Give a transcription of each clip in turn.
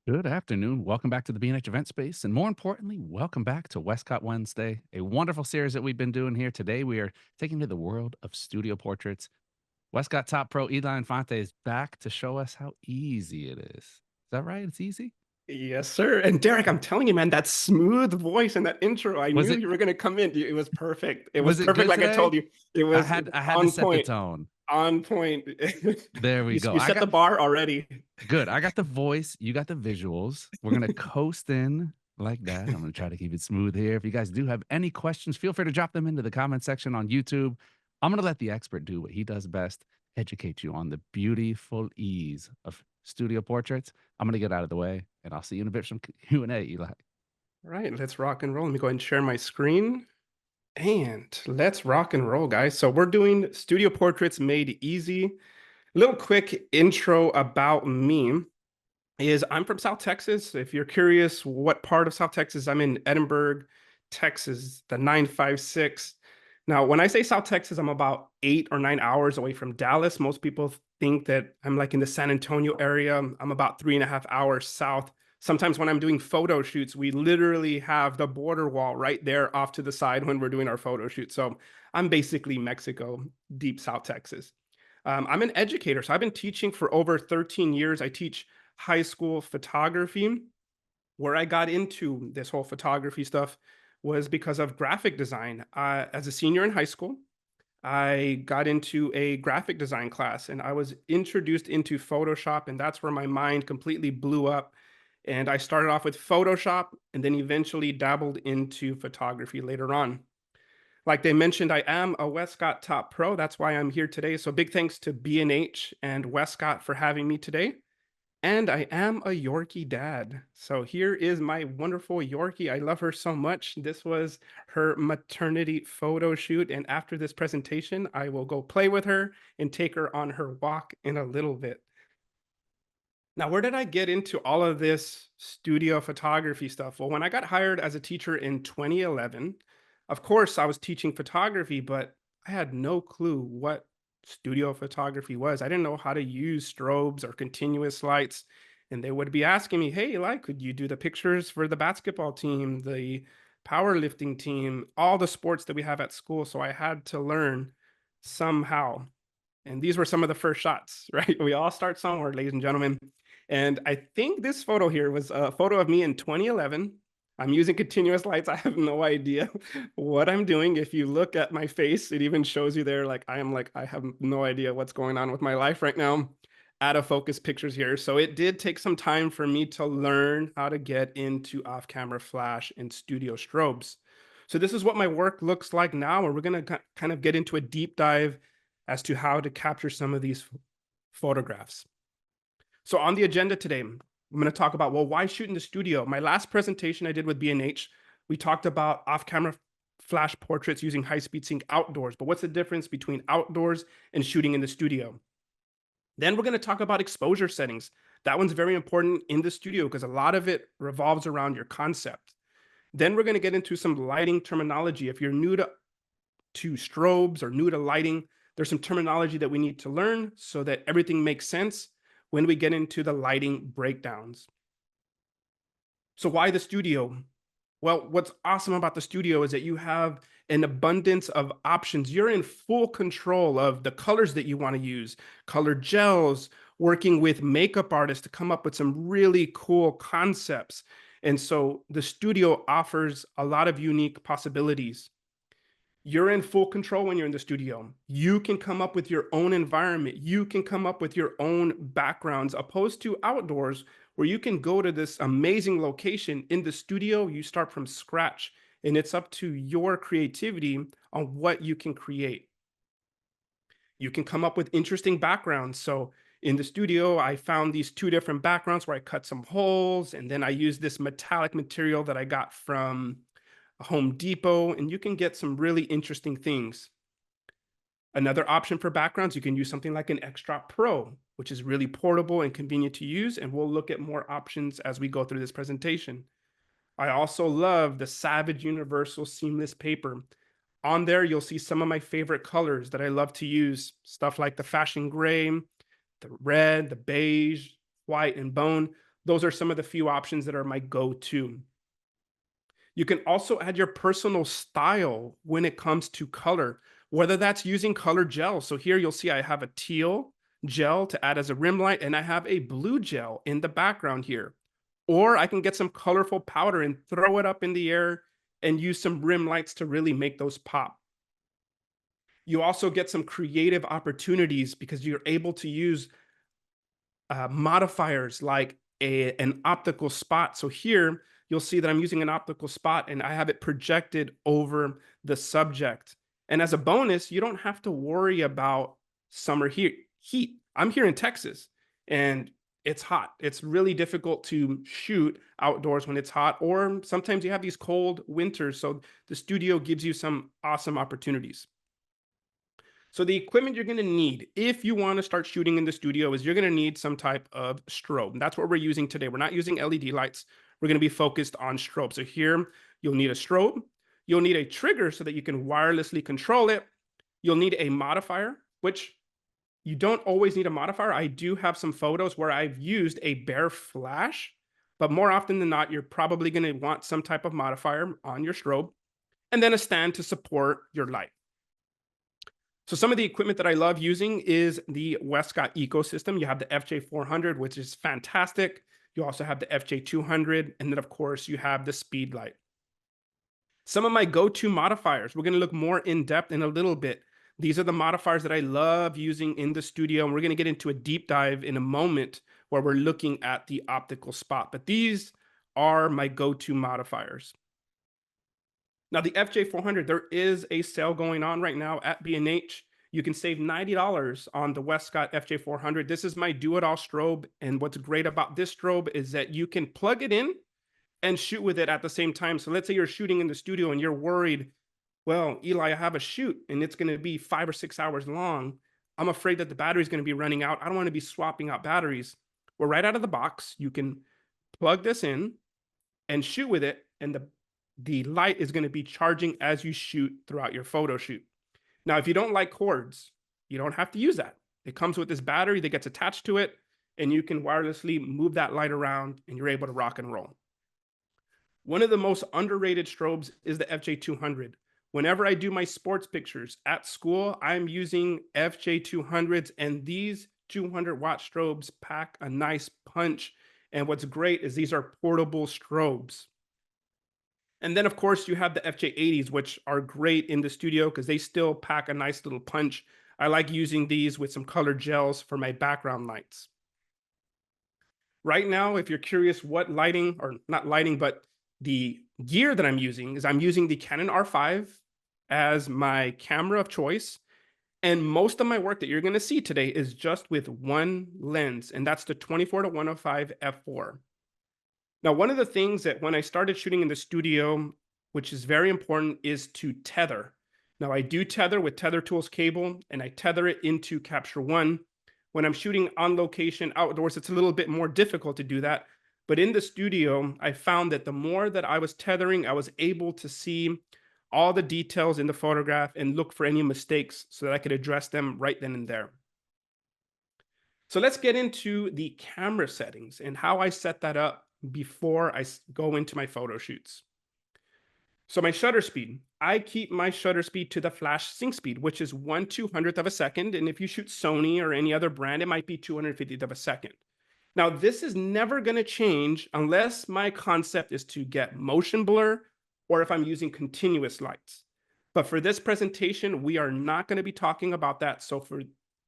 Good afternoon. Welcome back to the B&H event space. And more importantly, welcome back to Westcott Wednesday, a wonderful series that we've been doing here. Today, we are taking to the world of studio portraits. Westcott top pro Eli Infante is back to show us how easy it is. Is that right? It's easy? Yes, sir. And Derek, I'm telling you, man, that smooth voice and that intro, I Was knew it you were going to come in. It was perfect. It was was it perfect. good Like I today? told you, it I was had I had to on set the point, tone. on point. There we go. You I set the got bar already. good. I got the voice, you got the visuals. We're gonna coast in like that. I'm gonna try to keep it smooth here. If you guys do have any questions, feel free to drop them into the comment section on YouTube. I'm gonna let the expert do what he does best, educate you on the beautiful ease of studio portraits. I'm gonna get out of the way, and I'll see you in a bit from Q&A, Eli. All right, let's rock and roll. Let me go ahead and share my screen. And let's rock and roll, guys. So we're doing studio portraits made easy. Little quick intro about me is I'm from South Texas. If you're curious what part of South Texas, I'm in Edinburgh, Texas, the 956. Now, when I say South Texas, I'm about 8 or 9 hours away from Dallas. Most people think that I'm like in the San Antonio area. I'm about 3.5 hours south. Sometimes when I'm doing photo shoots, we literally have the border wall right there off to the side when we're doing our photo shoot. So I'm basically Mexico, deep South Texas. I'm an educator, so I've been teaching for over 13 years. I teach high school photography. Where I got into this whole photography stuff was because of graphic design. As a senior in high school, I got into a graphic design class and I was introduced into Photoshop, and that's where my mind completely blew up. And I started off with Photoshop and then eventually dabbled into photography later on. Like they mentioned, I am a Westcott Top Pro. That's why I'm here today. So big thanks to B&H and Westcott for having me today. And I am a Yorkie dad. So here is my wonderful Yorkie. I love her so much. This was her maternity photo shoot. And after this presentation, I will go play with her and take her on her walk in a little bit. Now, where did I get into all of this studio photography stuff? Well, when I got hired as a teacher in 2011, of course, I was teaching photography, but I had no clue what studio photography was. I didn't know how to use strobes or continuous lights. And they would be asking me, hey, Eli, could you do the pictures for the basketball team, the powerlifting team, all the sports that we have at school? So I had to learn somehow. And these were some of the first shots, right? We all start somewhere, ladies and gentlemen. And I think this photo here was a photo of me in 2011. I'm using continuous lights. I have no idea what I'm doing. If you look at my face, it even shows you there I have no idea what's going on with my life right now. Out of focus pictures here. So it did take some time for me to learn how to get into off-camera flash and studio strobes. So this is what my work looks like now, and we're going to kind of get into a deep dive as to how to capture some of these photographs. So on the agenda today, I'm going to talk about, well, why shoot in the studio? My last presentation I did with B&H, we talked about off-camera flash portraits using high-speed sync outdoors, but what's the difference between outdoors and shooting in the studio? Then we're going to talk about exposure settings. That one's very important in the studio because a lot of it revolves around your concept. Then we're going to get into some lighting terminology. If you're new to strobes or new to lighting, there's some terminology that we need to learn so that everything makes sense when we get into the lighting breakdowns. So why the studio? Well, what's awesome about the studio is that you have an abundance of options. You're in full control of the colors that you want to use, color gels, working with makeup artists to come up with some really cool concepts. And so the studio offers a lot of unique possibilities. You're in full control when you're in the studio. You can come up with your own environment. You can come up with your own backgrounds, opposed to outdoors, where you can go to this amazing location. In the studio, you start from scratch, and it's up to your creativity on what you can create. You can come up with interesting backgrounds. So in the studio, I found these two different backgrounds where I cut some holes, and then I used this metallic material that I got from Home Depot, and you can get some really interesting things. Another option for backgrounds, you can use something like an Extra Pro, which is really portable and convenient to use, and we'll look at more options as we go through this presentation. I also love the Savage Universal Seamless Paper. On there, you'll see some of my favorite colors that I love to use, stuff like the fashion gray, the red, the beige, white, and bone. those are some of the few options that are my go-to. You can also add your personal style when it comes to color, whether that's using color gel. So here you'll see I have a teal gel to add as a rim light, and I have a blue gel in the background here. Or I can get some colorful powder and throw it up in the air and use some rim lights to really make those pop. You also get some creative opportunities because you're able to use modifiers like an optical spot. So here you'll see that I'm using an optical spot and I have it projected over the subject. And as a bonus, you don't have to worry about summer heat. I'm here in Texas and it's hot. It's really difficult to shoot outdoors when it's hot, or sometimes you have these cold winters. So the studio gives you some awesome opportunities. So the equipment you're going to need if you want to start shooting in the studio is you're going to need some type of strobe. And that's what we're using today. We're not using LED lights. We're going to be focused on strobe. So here you'll need a strobe. You'll need a trigger so that you can wirelessly control it. You'll need a modifier, which you don't always need a modifier. I do have some photos where I've used a bare flash, but more often than not, you're probably going to want some type of modifier on your strobe, and then a stand to support your light. So some of the equipment that I love using is the Westcott ecosystem. You have the FJ400, which is fantastic. You also have the FJ200, and then of course you have the speed light. Some of my go-to modifiers, we're going to look more in depth in a little bit. These are the modifiers that I love using in the studio, and we're going to get into a deep dive in a moment where we're looking at the optical spot. But these are my go-to modifiers. Now, the FJ400, there is a sale going on right now at B&H. You can save $90 on the Westcott FJ400. This is my do-it-all strobe, and what's great about this strobe is that you can plug it in and shoot with it at the same time. So let's say you're shooting in the studio and you're worried, well, Eli, I have a shoot and it's going to be 5 or 6 hours long. I'm afraid that the battery is going to be running out. I don't want to be swapping out batteries. Well, right out of the box, you can plug this in and shoot with it, and the light is going to be charging as you shoot throughout your photo shoot. Now, if you don't like cords, you don't have to use that. It comes with this battery that gets attached to it, and you can wirelessly move that light around and you're able to rock and roll. One of the most underrated strobes is the FJ200. Whenever I do my sports pictures at school, I'm using FJ200s, and these 200-watt strobes pack a nice punch. And what's great is these are portable strobes. And then, of course, you have the FJ80s, which are great in the studio because they still pack a nice little punch. I like using these with some colored gels for my background lights. Right now, if you're curious what lighting, or not lighting, but the gear that I'm using the Canon R5 as my camera of choice. And most of my work that you're going to see today is just with one lens, and that's the 24-105 f4. Now, one of the things that when I started shooting in the studio, which is very important, is to tether. Now, I do tether with Tether Tools cable, and I tether it into Capture One. When I'm shooting on location outdoors, it's a little bit more difficult to do that. But in the studio, I found that the more that I was tethering, I was able to see all the details in the photograph and look for any mistakes so that I could address them right then and there. So let's get into the camera settings and how I set that up before I go into my photo shoots. So my shutter speed, I keep my shutter speed to the flash sync speed, which is 1/200th of a second. And if you shoot Sony or any other brand, it might be 250th of a second. Now, this is never going to change unless my concept is to get motion blur or if I'm using continuous lights. But for this presentation, we are not going to be talking about that. So for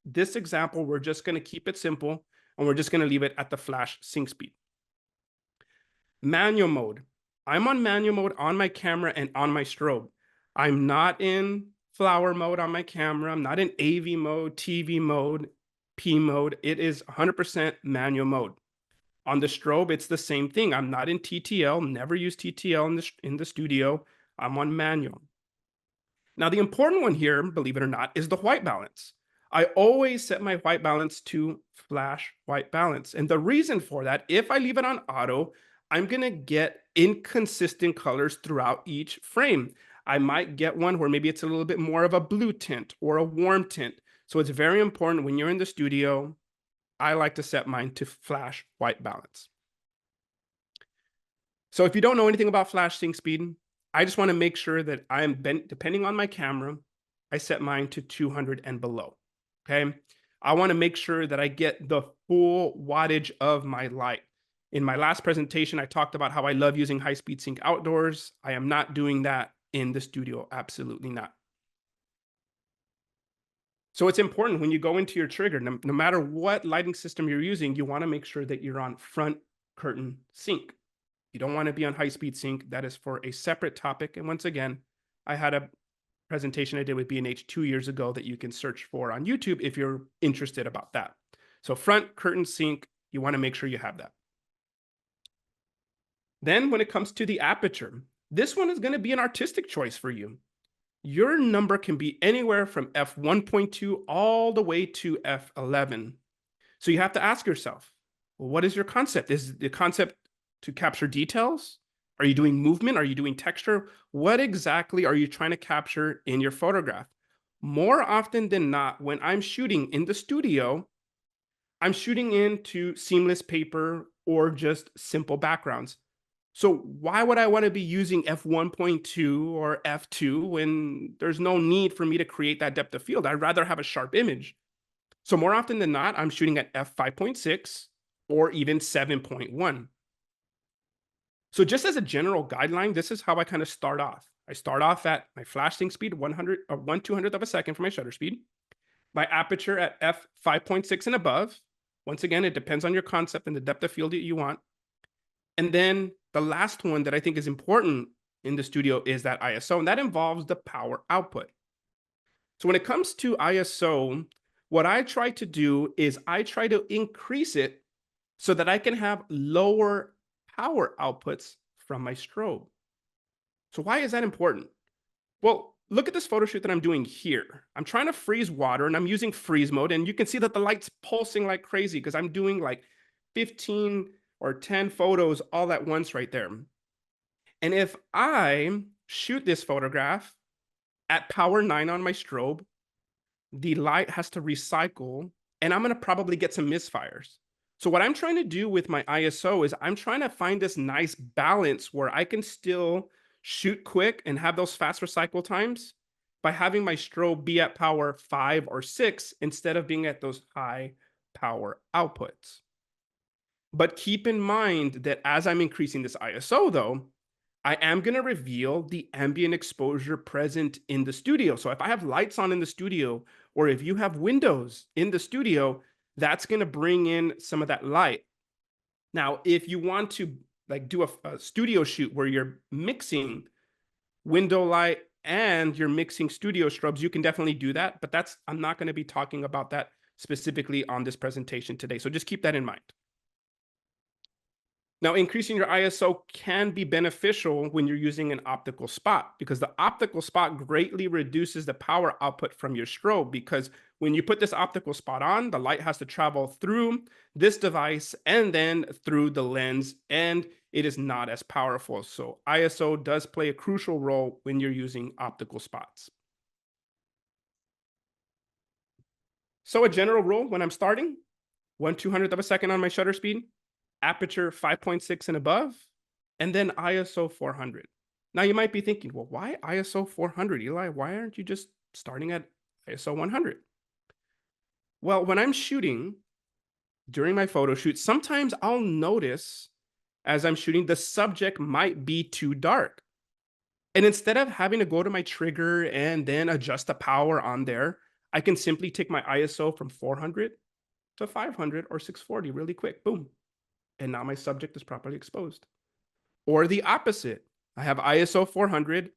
this example, we're just going to keep it simple, and we're just going to leave it at the flash sync speed. Manual mode. I'm on manual mode on my camera and on my strobe. I'm not in flower mode on my camera. I'm not in AV mode, TV mode, P mode. It is 100% manual mode. On the strobe, it's the same thing. I'm not in TTL, never use TTL in the studio. I'm on manual. Now, the important one here, believe it or not, is the white balance. I always set my white balance to flash white balance. And the reason for that, if I leave it on auto, I'm going to get inconsistent colors throughout each frame. I might get one where maybe it's a little bit more of a blue tint or a warm tint. So it's very important when you're in the studio, I like to set mine to flash white balance. So if you don't know anything about flash sync speed, I just want to make sure that depending on my camera, I set mine to 200 and below. Okay. I want to make sure that I get the full wattage of my light. In my last presentation, I talked about how I love using high speed sync outdoors. I am not doing that in the studio. Absolutely not. So it's important when you go into your trigger, no matter what lighting system you're using, you want to make sure that you're on front curtain sync. You don't want to be on high speed sync. That is for a separate topic. And once again, I had a presentation I did with B&H 2 years ago that you can search for on YouTube if you're interested about that. So front curtain sync, you want to make sure you have that. Then when it comes to the aperture, this one is going to be an artistic choice for you. Your number can be anywhere from f1.2 all the way to f11. So you have to ask yourself, well, what is your concept? Is the concept to capture details? Are you doing movement? Are you doing texture? What exactly are you trying to capture in your photograph? More often than not, when I'm shooting in the studio, I'm shooting into seamless paper or just simple backgrounds. So why would I want to be using f1.2 or f2 when there's no need for me to create that depth of field? I'd rather have a sharp image. So more often than not, I'm shooting at f5.6 or even 7.1. So just as a general guideline, this is how I kind of start off. I start off at my flash sync speed, 100 or 1/200th of a second for my shutter speed. My aperture at f5.6 and above. Once again, it depends on your concept and the depth of field that you want. And then the last one that I think is important in the studio is that ISO, and that involves the power output. So when it comes to ISO, what I try to do is I try to increase it so that I can have lower power outputs from my strobe. So why is that important? Well, look at this photo shoot that I'm doing here. I'm trying to freeze water and I'm using freeze mode, and you can see that the light's pulsing like crazy because I'm doing like 15 or 10 photos all at once right there. And if I shoot this photograph at power 9 on my strobe, the light has to recycle and I'm going to probably get some misfires. So what I'm trying to do with my ISO is I'm trying to find this nice balance where I can still shoot quick and have those fast recycle times by having my strobe be at power 5 or 6 instead of being at those high power outputs. But keep in mind that as I'm increasing this ISO though, I am going to reveal the ambient exposure present in the studio. So if I have lights on in the studio, or if you have windows in the studio, that's going to bring in some of that light. Now, if you want to like do a studio shoot where you're mixing window light and you're mixing studio strobes, you can definitely do that. But I'm not going to be talking about that specifically on this presentation today. So just keep that in mind. Now, increasing your ISO can be beneficial when you're using an optical spot because the optical spot greatly reduces the power output from your strobe, because when you put this optical spot on, the light has to travel through this device and then through the lens, and it is not as powerful. So ISO does play a crucial role when you're using optical spots. So a general rule when I'm starting, 1/200th of a second on my shutter speed, aperture 5.6 and above, and then ISO 400. Now you might be thinking, well, why ISO 400, Eli? Why aren't you just starting at ISO 100? Well, when I'm shooting during my photo shoot, sometimes I'll notice as I'm shooting, the subject might be too dark. And instead of having to go to my trigger and then adjust the power on there, I can simply take my ISO from 400 to 500 or 640 really quick. Boom. And now my subject is properly exposed. Or the opposite. I have ISO 400.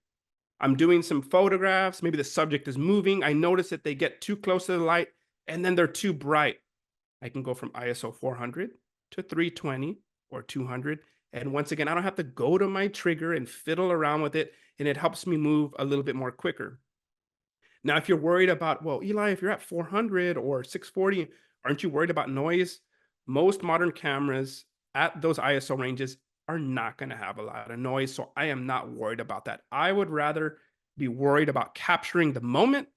I'm doing some photographs. Maybe the subject is moving. I notice that they get too close to the light and then they're too bright. I can go from ISO 400 to 320 or 200. And once again, I don't have to go to my trigger and fiddle around with it. And it helps me move a little bit more quicker. Now, if you're worried about, well, Eli, if you're at 400 or 640, aren't you worried about noise? Most modern cameras at those ISO ranges are not going to have a lot of noise. So I am not worried about that. I would rather be worried about capturing the moment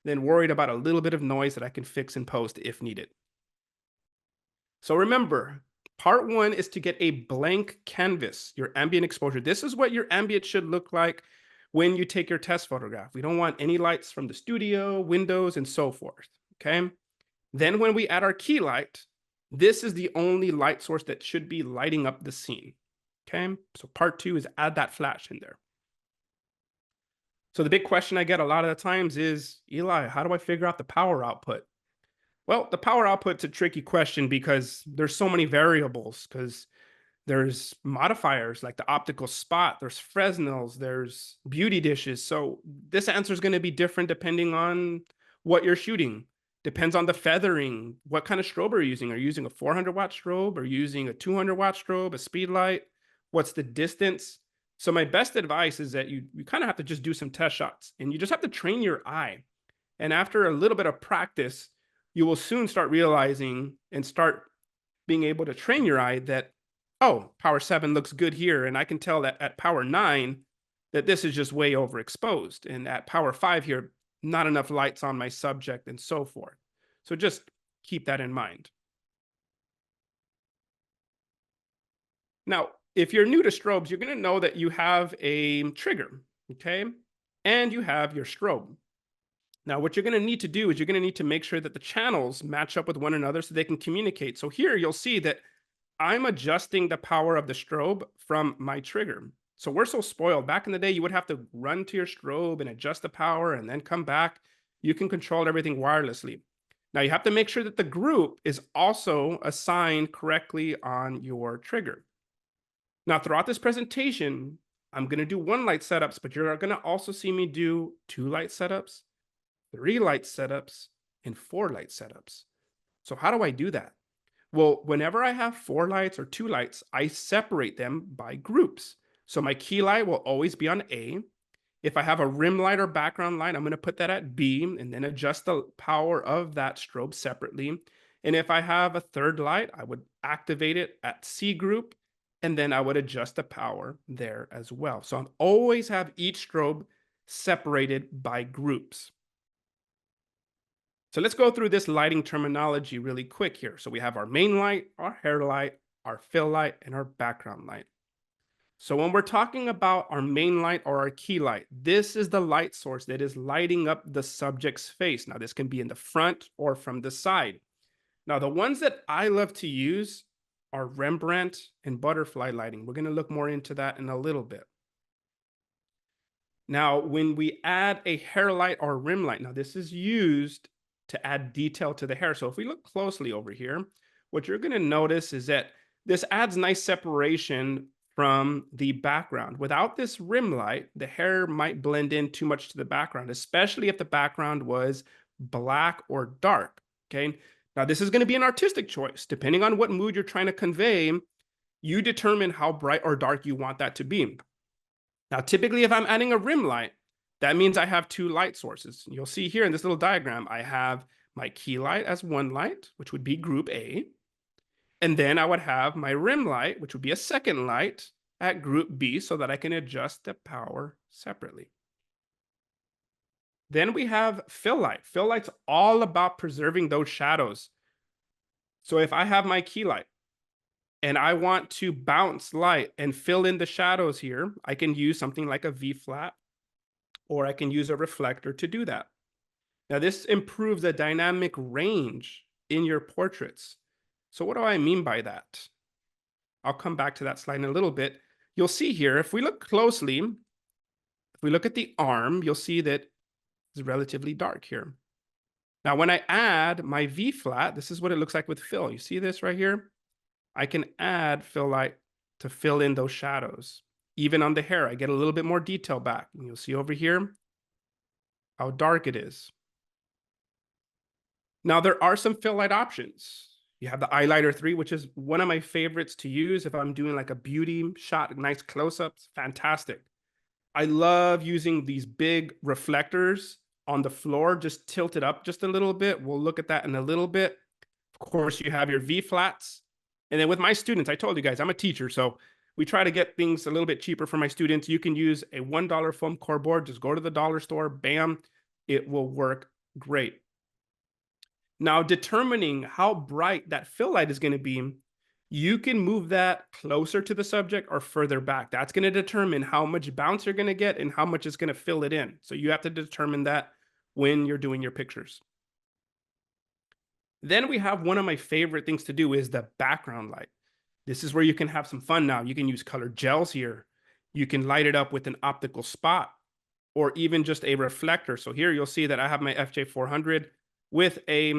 than worried about a little bit of noise that I can fix in post if needed. So remember, Part one is to get a blank canvas, your ambient exposure. This is what your ambient should look like when you take your test photograph. We don't want any lights from the studio, windows, and so forth, okay? Then when we add our key light, this is the only light source that should be lighting up the scene, okay? So part two is add that flash in there. So the big question I get a lot of the times is, Eli, how do I figure out the power output? Well, the power output's a tricky question because there's so many variables, because there's modifiers like the optical spot, there's Fresnels, there's beauty dishes. So this answer is going to be different depending on what you're shooting. Depends on the feathering. What kind of strobe are you using? Are you using a 400-watt strobe? Are you using a 200-watt strobe, a speed light? What's the distance? So my best advice is that you kind of have to just do some test shots, and you just have to train your eye. And after a little bit of practice, you will soon start realizing and start being able to train your eye that, oh, power 7 looks good here, and I can tell that at power 9 that this is just way overexposed, and at power 5 here, not enough lights on my subject, and so forth. So just keep that in mind. Now, if you're new to strobes, you're going to know that you have a trigger, okay? And you have your strobe. Now, what you're going to need to do is you're going to need to make sure that the channels match up with one another so they can communicate. So here you'll see that I'm adjusting the power of the strobe from my trigger. So we're so spoiled. Back in the day, you would have to run to your strobe and adjust the power and then come back. You can control everything wirelessly. Now you have to make sure that the group is also assigned correctly on your trigger. Now throughout this presentation, I'm going to do 1 light setups, but you're going to also see me do 2 light setups, 3 light setups, and 4 light setups. So how do I do that? Well, whenever I have 4 lights or 2 lights, I separate them by groups. So my key light will always be on A. If I have a rim light or background light, I'm going to put that at B and then adjust the power of that strobe separately. And if I have a third light, I would activate it at C group, and then I would adjust the power there as well. So I always have each strobe separated by groups. So let's go through this lighting terminology really quick here. So we have our main light, our hair light, our fill light, and our background light. So when we're talking about our main light or our key light, this is the light source that is lighting up the subject's face. Now this can be in the front or from the side. Now the ones that I love to use are Rembrandt and butterfly lighting. We're going to look more into that in a little bit. Now, when we add a hair light or rim light, now this is used to add detail to the hair. So if we look closely over here, what you're going to notice is that this adds nice separation from the background. Without this rim light, the hair might blend in too much to the background, especially if the background was black or dark, okay? Now, this is going to be an artistic choice. Depending on what mood you're trying to convey, you determine how bright or dark you want that to be. Now, typically, if I'm adding a rim light, that means I have 2 light sources. You'll see here in this little diagram, I have my key light as 1 light, which would be group A. And then I would have my rim light, which would be a second light at group B, so that I can adjust the power separately. Then we have fill light. Fill light's all about preserving those shadows. So if I have my key light and I want to bounce light and fill in the shadows here, I can use something like a V flat, or I can use a reflector to do that. Now this improves the dynamic range in your portraits. So what do I mean by that? I'll come back to that slide in a little bit. You'll see here, if we look closely, if we look at the arm, you'll see that it's relatively dark here. Now, when I add my V flat, this is what it looks like with fill. You see this right here? I can add fill light to fill in those shadows. Even on the hair, I get a little bit more detail back. And you'll see over here how dark it is. Now, there are some fill light options. You have the Eyelighter 3, which is one of my favorites to use if I'm doing like a beauty shot, nice close-ups, fantastic. I love using these big reflectors on the floor, just tilted up just a little bit. We'll look at that in a little bit. Of course, you have your V flats. And then with my students, I told you guys, I'm a teacher, so we try to get things a little bit cheaper for my students. You can use a $1 foam core board. Just go to the dollar store, bam, it will work great. Now, determining how bright that fill light is going to be You can move that closer to the subject or further back. That's going to determine how much bounce you're going to get and how much it's going to fill it in. So you have to determine that when you're doing your pictures. Then we have one of my favorite things to do is the background light. This is where you can have some fun now. You can use colored gels here. You can light it up with an optical spot or even just a reflector. So here you'll see that I have my FJ400 with a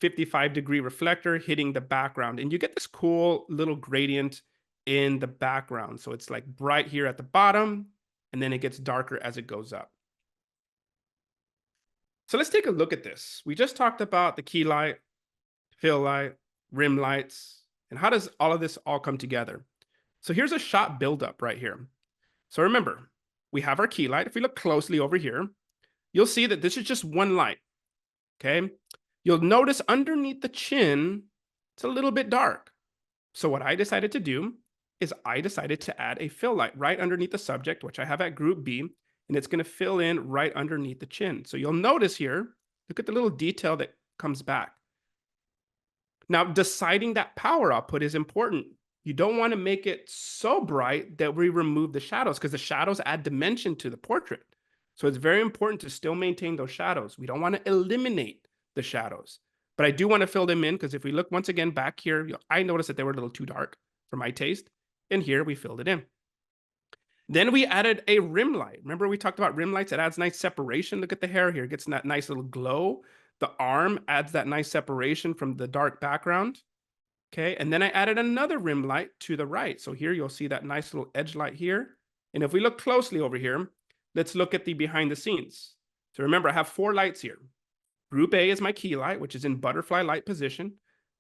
55-degree reflector hitting the background. And you get this cool little gradient in the background. So it's like bright here at the bottom, and then it gets darker as it goes up. So let's take a look at this. We just talked about the key light, fill light, rim lights, and how does all of this all come together? So here's a shot buildup right here. So remember, we have our key light. If we look closely over here, you'll see that this is just one light, okay? You'll notice underneath the chin, it's a little bit dark. So what I decided to do is I decided to add a fill light right underneath the subject, which I have at group B, and it's gonna fill in right underneath the chin. So you'll notice here, look at the little detail that comes back. Now, deciding that power output is important. You don't want to make it so bright that we remove the shadows because the shadows add dimension to the portrait. So it's very important to still maintain those shadows. We don't want to eliminate the shadows, but I do want to fill them in because if we look once again back here, I noticed that they were a little too dark for my taste. And here we filled it in. Then we added a rim light. Remember we talked about rim lights? It adds nice separation. Look at the hair here. It gets that nice little glow. The arm adds that nice separation from the dark background. Okay, and then I added another rim light to the right. So here you'll see that nice little edge light here. And if we look closely over here, let's look at the behind the scenes. So remember, I have 4 lights here. Group A is my key light, which is in butterfly light position,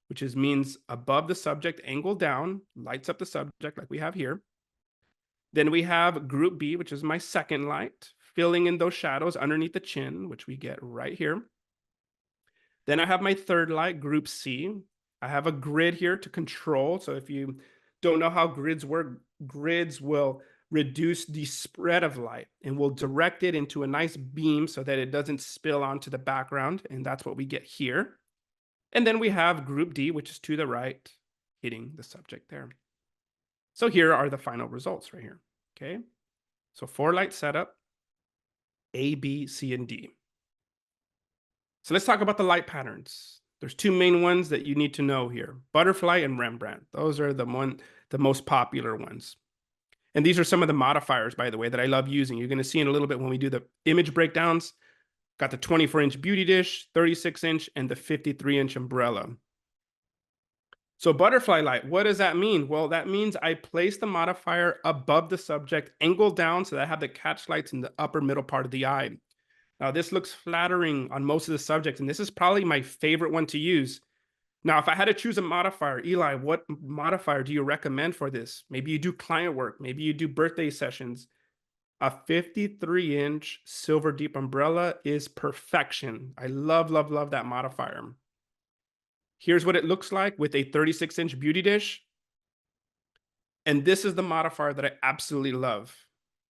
which means above the subject, angled down, lights up the subject like we have here. Then we have group B, which is my second light, filling in those shadows underneath the chin, which we get right here. Then I have my third light, group C. I have a grid here to control. So if you don't know how grids work, grids will reduce the spread of light and will direct it into a nice beam so that it doesn't spill onto the background. And that's what we get here. And then we have group D, which is to the right, hitting the subject there. So here are the final results right here. Okay. So 4 light setup, A, B, C, and D. So let's talk about the light patterns. There's 2 main ones that you need to know here: butterfly and Rembrandt. Those are the most popular ones. And these are some of the modifiers, by the way, that I love using. You're going to see in a little bit when we do the image breakdowns. Got the 24-inch beauty dish, 36-inch, and the 53-inch umbrella. So butterfly light, what does that mean? Well, that means I place the modifier above the subject, angled down so that I have the catch lights in the upper middle part of the eye. Now, this looks flattering on most of the subjects, and this is probably my favorite one to use. Now, if I had to choose a modifier, Eli, what modifier do you recommend for this? Maybe you do client work, maybe you do birthday sessions. A 53-inch silver deep umbrella is perfection. I love, love, love that modifier. Here's what it looks like with a 36-inch beauty dish. And this is the modifier that I absolutely love.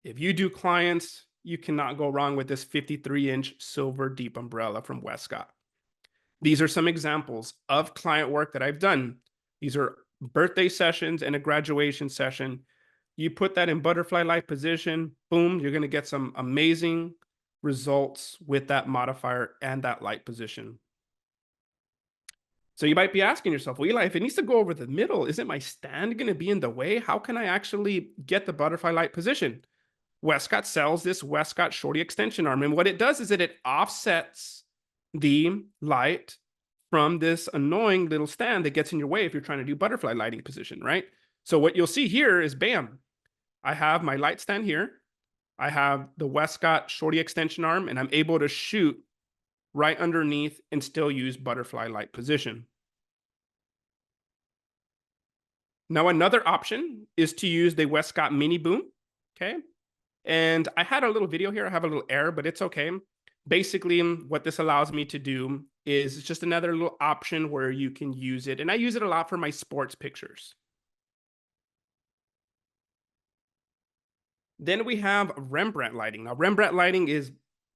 If you do clients, you cannot go wrong with this 53-inch silver deep umbrella from Westcott. These are some examples of client work that I've done. These are birthday sessions and a graduation session. You put that in butterfly light position, boom, you're going to get some amazing results with that modifier and that light position. So you might be asking yourself, well, Eli, if it needs to go over the middle, isn't my stand going to be in the way? How can I actually get the butterfly light position? Westcott sells this Westcott shorty extension arm. And what it does is that it offsets the light from this annoying little stand that gets in your way if you're trying to do butterfly lighting position, right? So what you'll see here is, bam, I have my light stand here. I have the Westcott shorty extension arm, and I'm able to shoot right underneath and still use butterfly light position. Now, another option is to use the Westcott mini boom, okay? And I had a little video here. I have a little error, but it's okay. Basically, what this allows me to do is just another little option where you can use it. And I use it a lot for my sports pictures. Then we have Rembrandt lighting. Now, Rembrandt lighting is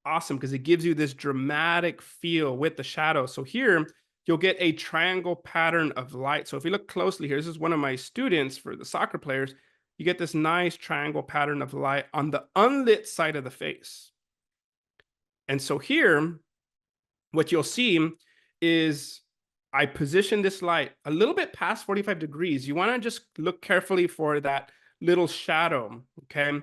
awesome because it gives you this dramatic feel with the shadow. So here you'll get a triangle pattern of light. So if you look closely here, this is one of my students for the soccer players. You get this nice triangle pattern of light on the unlit side of the face. And so here, what you'll see is I position this light a little bit past 45 degrees. You want to just look carefully for that little shadow, okay?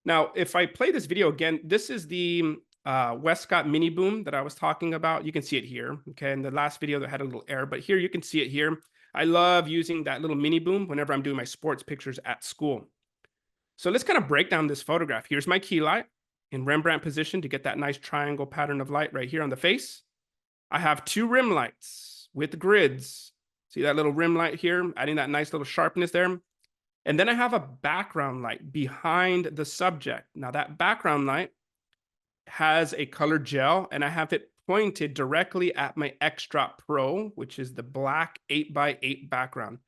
Now, if I play this video again, this is the Westcott mini boom that I was talking about. You can see it here, okay? In the last video that had a little error, but here you can see it here. I love using that little mini boom whenever I'm doing my sports pictures at school. So let's kind of break down this photograph. Here's my key light in Rembrandt position to get that nice triangle pattern of light right here on the face. I have two rim lights with grids. See that little rim light here, adding that nice little sharpness there. And then I have a background light behind the subject. Now that background light has a colored gel, and I have it pointed directly at my X-Drop Pro, which is the black 8x8 background.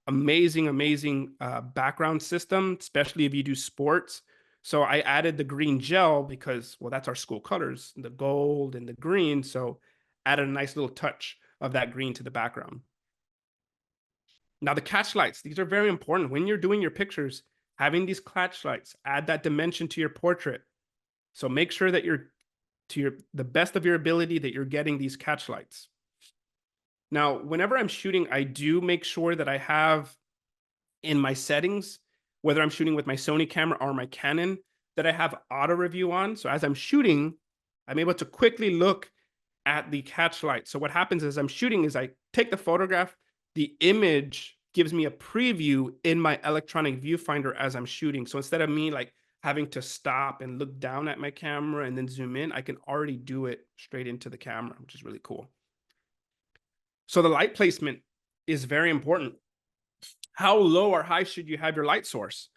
Amazing, amazing background system, especially if you do sports. So I added the green gel because, well, that's our school colors, the gold and the green. So added a nice little touch of that green to the background. Now the catch lights, these are very important. When you're doing your pictures, having these catch lights, add that dimension to your portrait. So make sure that you're the best of your ability that you're getting these catch lights. Now, whenever I'm shooting, I do make sure that I have in my settings, whether I'm shooting with my Sony camera or my Canon, that I have auto review on. So as I'm shooting, I'm able to quickly look at the catch light. So what happens as I'm shooting is I take the photograph, the image gives me a preview in my electronic viewfinder as I'm shooting. So instead of me like having to stop and look down at my camera and then zoom in, I can already do it straight into the camera, which is really cool. So the light placement is very important. How low or high should you have your light source?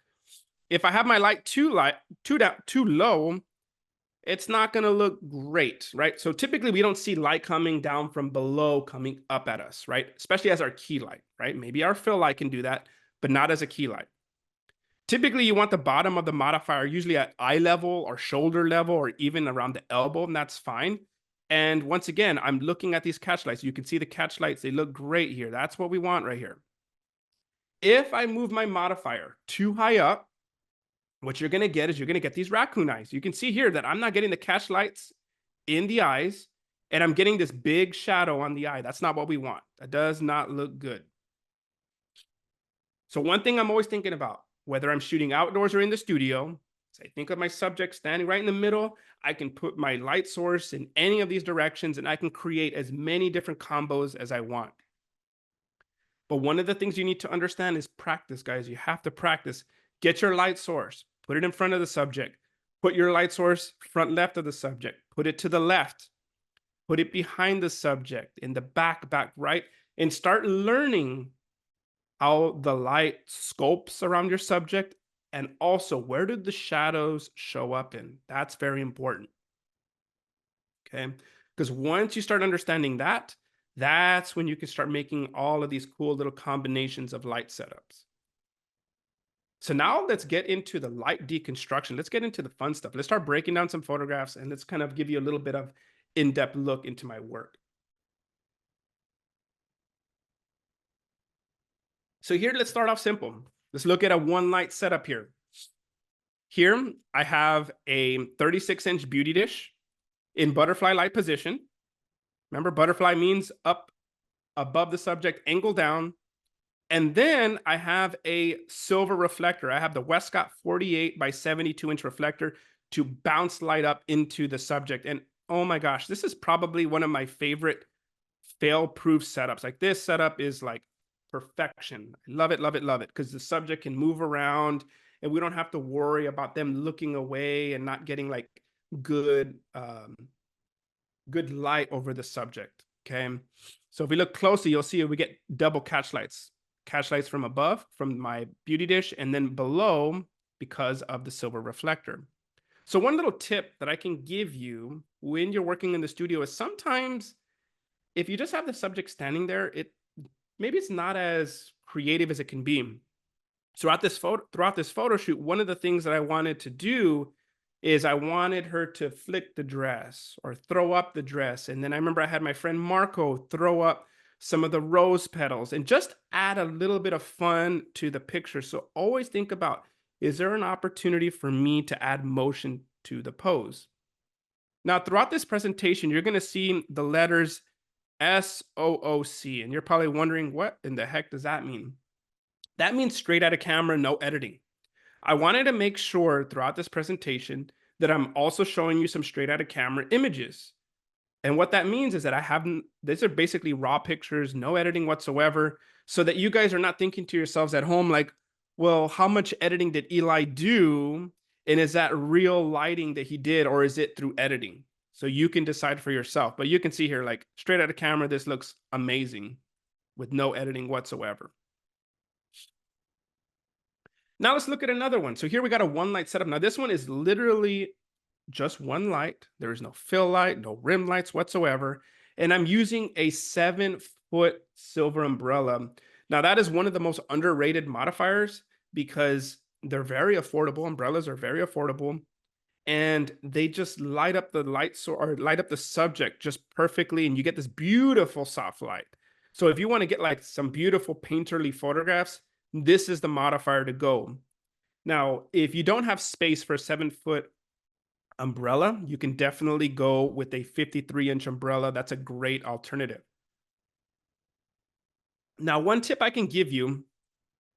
If I have my light too low, it's not going to look great, right? So typically we don't see light coming down from below coming up at us, right? Especially as our key light, right? Maybe our fill light can do that, but not as a key light. Typically you want the bottom of the modifier usually at eye level or shoulder level or even around the elbow, and that's fine. And once again, I'm looking at these catch lights. You can see the catch lights. They look great here. That's what we want right here. If I move my modifier too high up, what you're going to get is you're going to get these raccoon eyes. You can see here that I'm not getting the catch lights in the eyes, and I'm getting this big shadow on the eye. That's not what we want. That does not look good. So one thing I'm always thinking about, whether I'm shooting outdoors or in the studio, is I think of my subject standing right in the middle. I can put my light source in any of these directions, and I can create as many different combos as I want. But one of the things you need to understand is practice, guys. You have to practice. Get your light source, put it in front of the subject, put your light source front left of the subject, put it to the left, put it behind the subject, in the back right, and start learning how the light sculpts around your subject, and also where did the shadows show up in. That's very important. Okay, because once you start understanding that, that's when you can start making all of these cool little combinations of light setups. So now let's get into the light deconstruction. Let's get into the fun stuff. Let's start breaking down some photographs, and let's kind of give you a little bit of in-depth look into my work. So here, let's start off simple. Let's look at a one light setup here. Here, I have a 36-inch beauty dish in butterfly light position. Remember, butterfly means up above the subject, angle down. And then I have a silver reflector. I have the Westcott 48 by 72-inch reflector to bounce light up into the subject. And oh my gosh, this is probably one of my favorite fail-proof setups. Like this setup is like perfection. I love it, love it, love it, because the subject can move around and we don't have to worry about them looking away and not getting like good light over the subject. Okay, so if we look closely, you'll see we get double catch lights from above from my beauty dish, and then below because of the silver reflector. So one little tip that I can give you when you're working in the studio is sometimes if you just have the subject standing there, maybe it's not as creative as it can be. So throughout this photo shoot, one of the things that I wanted to do is I wanted her to flick the dress or throw up the dress. And then I remember I had my friend Marco throw up some of the rose petals and just add a little bit of fun to the picture. So always think about, is there an opportunity for me to add motion to the pose? Now, throughout this presentation, you're going to see the letters SOOC, and you're probably wondering, what in the heck does that mean? That means straight out of camera, no editing. I wanted to make sure throughout this presentation that I'm also showing you some straight out of camera images. And what that means is that I haven't, these are basically raw pictures, no editing whatsoever, so that you guys are not thinking to yourselves at home, like, well, how much editing did Eli do? And is that real lighting that he did, or is it through editing? So you can decide for yourself. But you can see here, like straight out of camera, this looks amazing with no editing whatsoever. Now let's look at another one. So here we got a one light setup. Now this one is literally just one light. There is no fill light, no rim lights whatsoever. And I'm using a 7-foot silver umbrella. Now that is one of the most underrated modifiers because they're very affordable. Umbrellas are very affordable. And they just light up the lights or light up the subject just perfectly. And you get this beautiful soft light. So if you want to get like some beautiful painterly photographs, this is the modifier to go. Now, if you don't have space for a 7-foot umbrella, you can definitely go with a 53-inch umbrella. That's a great alternative. Now, one tip I can give you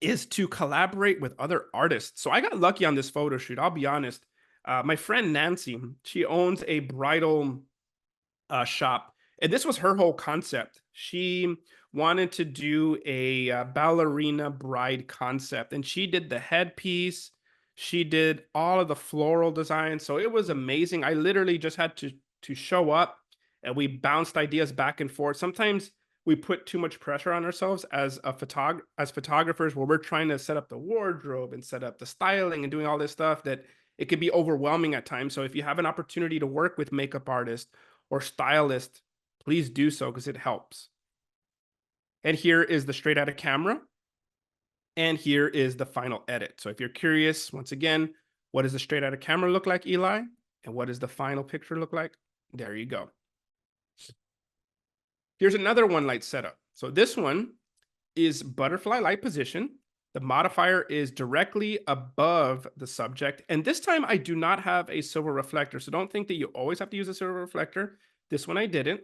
is to collaborate with other artists. So I got lucky on this photo shoot. I'll be honest. My friend Nancy, she owns a bridal shop, and this was her whole concept. She wanted to do a ballerina bride concept, and she did the headpiece. She did all of the floral design, so it was amazing. I literally just had to show up, and we bounced ideas back and forth. Sometimes we put too much pressure on ourselves as photographers, where we're trying to set up the wardrobe and set up the styling and doing all this stuff, that it could be overwhelming at times. So if you have an opportunity to work with makeup artists or stylist, please do so because it helps. And here is the straight out of camera. And here is the final edit. So if you're curious, once again, what does the straight out of camera look like, Eli? And what does the final picture look like? There you go. Here's another one light setup. So this one is butterfly light position. The modifier is directly above the subject. And this time I do not have a silver reflector. So don't think that you always have to use a silver reflector. This one I didn't.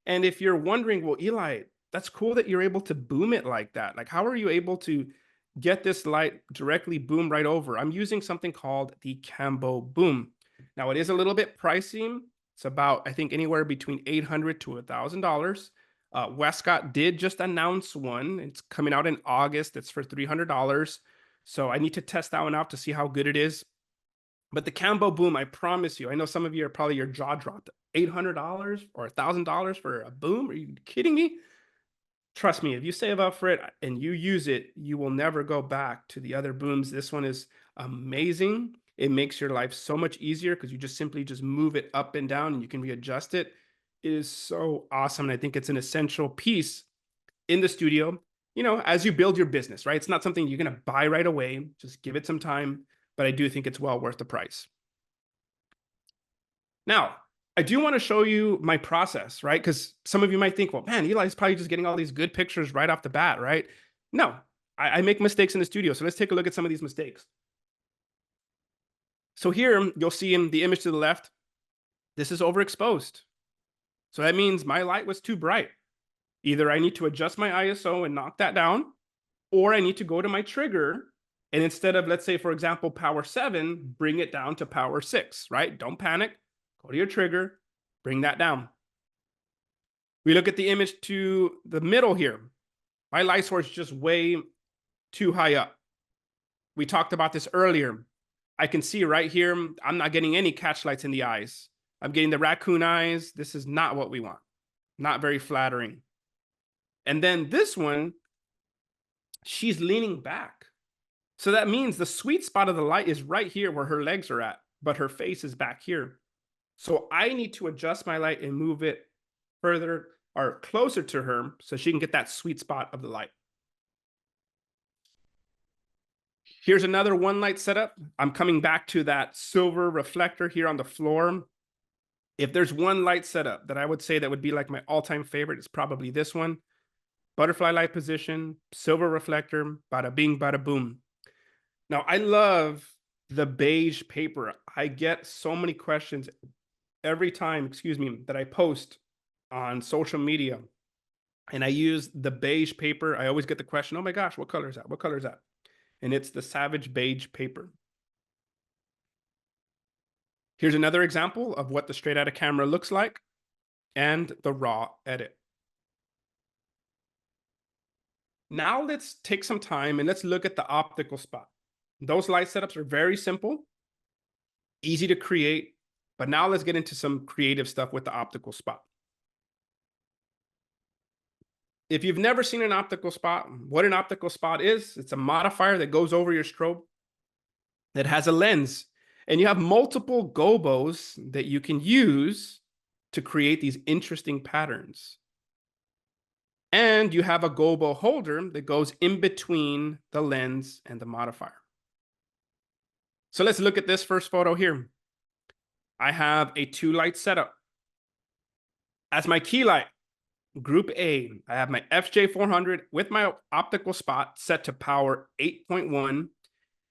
And if you're wondering, well, Eli, that's cool that you're able to boom it like that. Like, how are you able to get this light directly boom right over? I'm using something called the Cambo Boom. Now, it is a little bit pricey. It's about, I think, anywhere between $800 to $1,000. Westcott did just announce one. It's coming out in August. It's for $300. So I need to test that one out to see how good it is. But the Cambo Boom, I promise you, I know some of you are probably, your jaw dropped. $800 or $1,000 for a boom? Are you kidding me? Trust me, if you save up for it and you use it, you will never go back to the other booms. This one is amazing. It makes your life so much easier because you just simply just move it up and down and you can readjust it. It is so awesome. And I think it's an essential piece in the studio, you know, as you build your business, right? It's not something you're going to buy right away. Just give it some time. But I do think it's well worth the price. Now, I do want to show you my process, right? Because some of you might think, well, man, Eli's probably just getting all these good pictures right off the bat, right? No, I make mistakes in the studio. So let's take a look at some of these mistakes. So here you'll see in the image to the left, this is overexposed. So that means my light was too bright. Either I need to adjust my ISO and knock that down, or I need to go to my trigger and instead of, let's say, for example, power 7, bring it down to power 6, right? Don't panic. Go to your trigger, bring that down. We look at the image to the middle here. My light source is just way too high up. We talked about this earlier. I can see right here, I'm not getting any catch lights in the eyes. I'm getting the raccoon eyes. This is not what we want. Not very flattering. And then this one, she's leaning back. So that means the sweet spot of the light is right here where her legs are at, but her face is back here. So I need to adjust my light and move it further or closer to her so she can get that sweet spot of the light. Here's another one light setup. I'm coming back to that silver reflector here on the floor. If there's one light setup that I would say that would be like my all-time favorite, it's probably this one. Butterfly light position, silver reflector, bada bing, bada boom. Now, I love the beige paper. I get so many questions every time, excuse me, that I post on social media and I use the beige paper. I always get the question, oh my gosh, what color is that? What color is that? And it's the Savage Beige paper. Here's another example of what the straight out of camera looks like and the raw edit. Now let's take some time and let's look at the optical spot. Those light setups are very simple, easy to create, but now let's get into some creative stuff with the optical spot. If you've never seen an optical spot, what an optical spot is, it's a modifier that goes over your strobe that has a lens, and you have multiple gobos that you can use to create these interesting patterns. And you have a gobo holder that goes in between the lens and the modifier. So let's look at this first photo here. I have a 2-light setup. As my key light, Group A, I have my FJ400 with my optical spot set to power 8.1,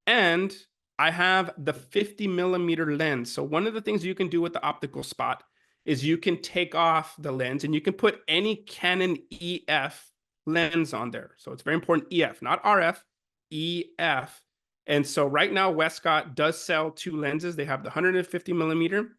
and I have the 50mm lens. So one of the things you can do with the optical spot is you can take off the lens and you can put any Canon EF lens on there. So it's very important, EF, not RF, EF. And so right now, Westcott does sell 2 lenses. They have the 150mm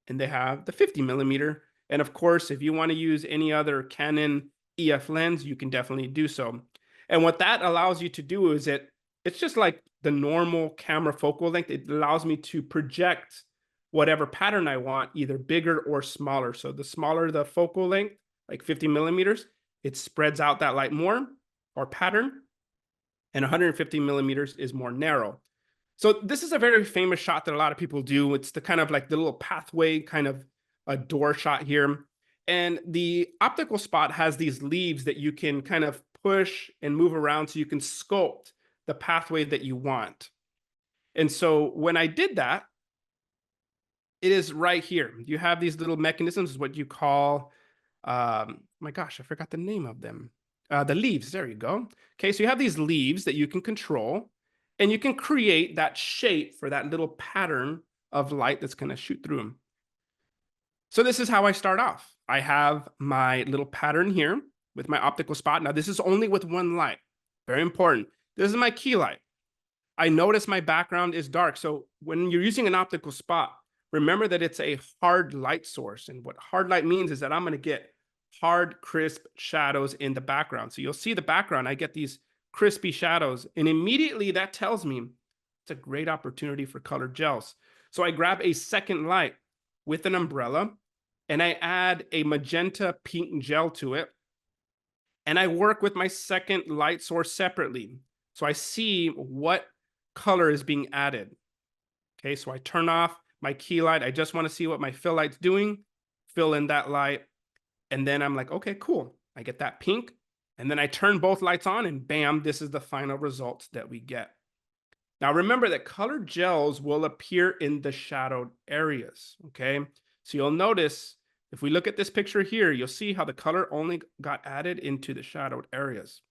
and they have the 50mm. And of course, if you want to use any other Canon EF lens, you can definitely do so. And what that allows you to do is it's just like the normal camera focal length. It allows me to project whatever pattern I want, either bigger or smaller. So the smaller the focal length, like 50mm, it spreads out that light more, or pattern, and 150mm is more narrow. So this is a very famous shot that a lot of people do. It's the kind of like the little pathway, kind of a door shot here. And the optical spot has these leaves that you can kind of push and move around so you can sculpt the pathway that you want. And so when I did that, it is right here. You have these little mechanisms, what you call, my gosh, I forgot the name of them. The leaves, there you go. Okay, so you have these leaves that you can control, and you can create that shape for that little pattern of light that's gonna shoot through them. So this is how I start off. I have my little pattern here with my optical spot. Now this is only with one light, very important. This is my key light. I notice my background is dark. So when you're using an optical spot, remember that it's a hard light source. And what hard light means is that I'm going to get hard, crisp shadows in the background. So you'll see the background, I get these crispy shadows. And immediately that tells me it's a great opportunity for colored gels. So I grab a second light with an umbrella and I add a magenta pink gel to it. And I work with my second light source separately. So I see what color is being added. Okay, so I turn off my key light. I just want to see what my fill light's doing, fill in that light. And then I'm like, okay, cool. I get that pink. And then I turn both lights on and bam, this is the final result that we get. Now remember that colored gels will appear in the shadowed areas, okay? So you'll notice, if we look at this picture here, you'll see how the color only got added into the shadowed areas.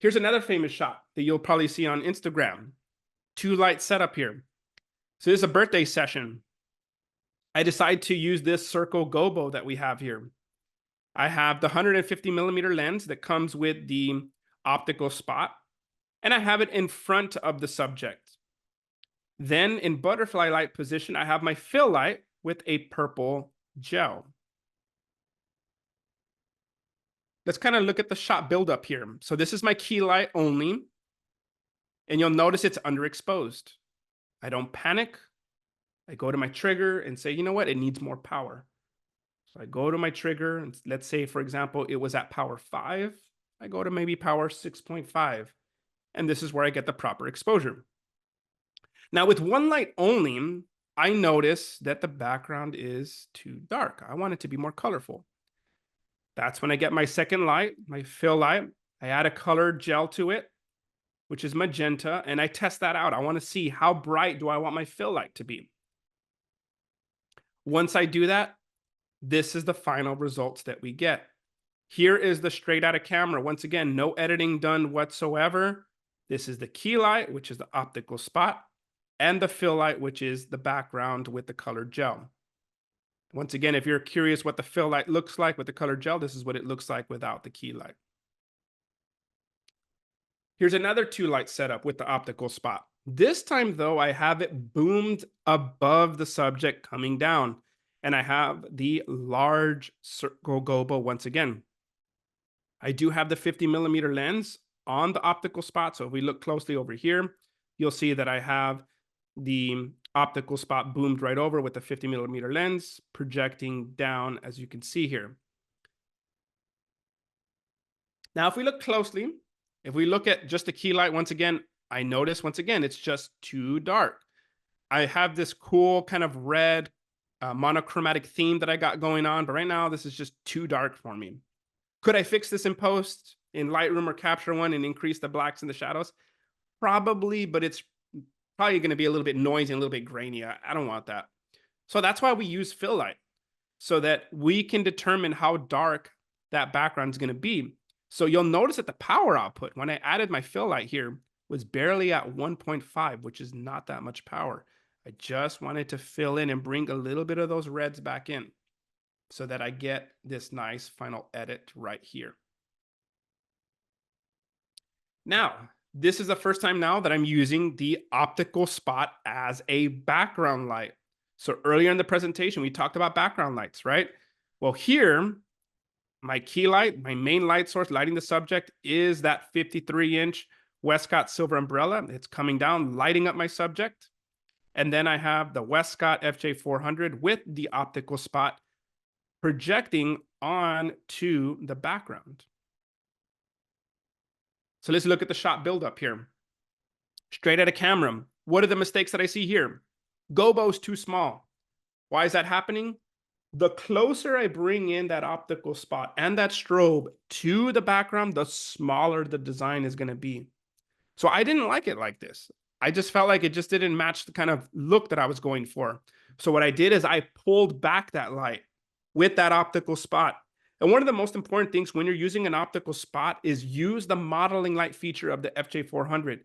Here's another famous shot that you'll probably see on Instagram. 2-light setup here. So this is a birthday session. I decide to use this circle gobo that we have here. I have the 150mm lens that comes with the optical spot, and I have it in front of the subject. Then in butterfly light position, I have my fill light with a purple gel. Let's kind of look at the shot buildup here. So this is my key light only, and you'll notice it's underexposed. I don't panic. I go to my trigger and say, you know what? It needs more power. So I go to my trigger, and let's say, for example, it was at power 5. I go to maybe power 6.5. And this is where I get the proper exposure. Now with one light only, I notice that the background is too dark. I want it to be more colorful. That's when I get my second light, my fill light. I add a colored gel to it. which is magenta, and I test that out. I want to see how bright do I want my fill light to be. Once I do that, this is the final results that we get. Here is the straight out of camera. Once again, no editing done whatsoever. This is the key light, which is the optical spot, and the fill light, which is the background with the colored gel. Once again, if you're curious what the fill light looks like with the colored gel, this is what it looks like without the key light. Here's another 2-light setup with the optical spot. This time, though, I have it boomed above the subject coming down, and I have the large circle gobo once again. I do have the 50mm lens on the optical spot, so if we look closely over here, you'll see that I have the optical spot boomed right over with the 50mm lens projecting down, as you can see here. Now, if we look closely, if we look at just the key light once again, I notice once again, it's just too dark. I have this cool kind of red monochromatic theme that I got going on, but right now this is just too dark for me. Could I fix this in post in Lightroom or Capture One and increase the blacks and the shadows? Probably, but it's probably going to be a little bit noisy and a little bit grainy. I don't want that. So that's why we use fill light, so that we can determine how dark that background is going to be. So you'll notice that the power output, when I added my fill light here, was barely at 1.5, which is not that much power. I just wanted to fill in and bring a little bit of those reds back in so that I get this nice final edit right here. Now, this is the first time now that I'm using the optical spot as a background light. So earlier in the presentation, we talked about background lights, right? Well, here, my key light, my main light source lighting the subject is that 53-inch Westcott silver umbrella. It's coming down, lighting up my subject. And then I have the Westcott FJ400 with the optical spot projecting onto the background. So let's look at the shot buildup here. Straight out of camera. What are the mistakes that I see here? Gobo's too small. Why is that happening? The closer I bring in that optical spot and that strobe to the background, the smaller the design is going to be. So I didn't like it like this. I just felt like it just didn't match the kind of look that I was going for. So what I did is I pulled back that light with that optical spot. And one of the most important things when you're using an optical spot is use the modeling light feature of the FJ400.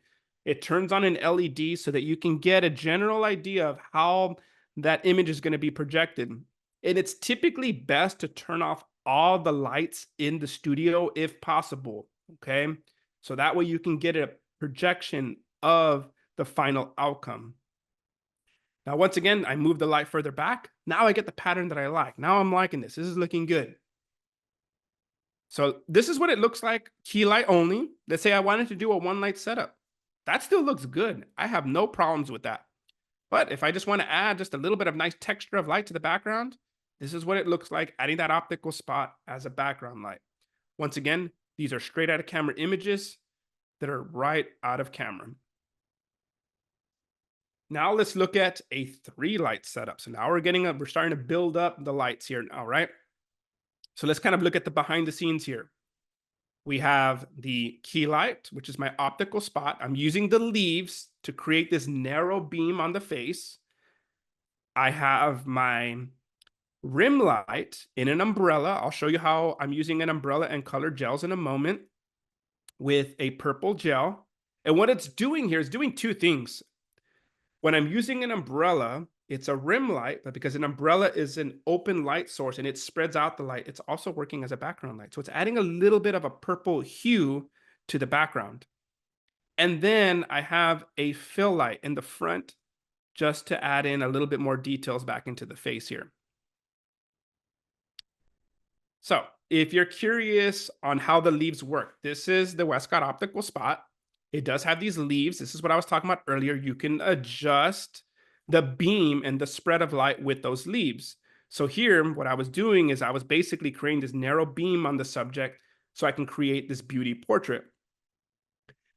It turns on an LED so that you can get a general idea of how that image is going to be projected. And it's typically best to turn off all the lights in the studio if possible, okay? So that way you can get a projection of the final outcome. Now, once again, I move the light further back. Now I get the pattern that I like. Now I'm liking this. This is looking good. So this is what it looks like, key light only. Let's say I wanted to do a 1-light setup. That still looks good. I have no problems with that. But if I just want to add just a little bit of nice texture of light to the background, this is what it looks like, adding that optical spot as a background light. Once again, these are straight out of camera images that are right out of camera. Now let's look at a 3-light setup. So now we're starting to build up the lights here now, right? So let's kind of look at the behind the scenes here. We have the key light, which is my optical spot. I'm using the leaves to create this narrow beam on the face. I have my rim light in an umbrella. I'll show you how I'm using an umbrella and colored gels in a moment with a purple gel. And what it's doing here is doing two things. When I'm using an umbrella, it's a rim light, but because an umbrella is an open light source and it spreads out the light, it's also working as a background light. So it's adding a little bit of a purple hue to the background. And then I have a fill light in the front just to add in a little bit more details back into the face here. So if you're curious on how the leaves work, this is the Westcott optical spot. It does have these leaves. This is what I was talking about earlier. You can adjust the beam and the spread of light with those leaves. So here, what I was doing is I was basically creating this narrow beam on the subject so I can create this beauty portrait.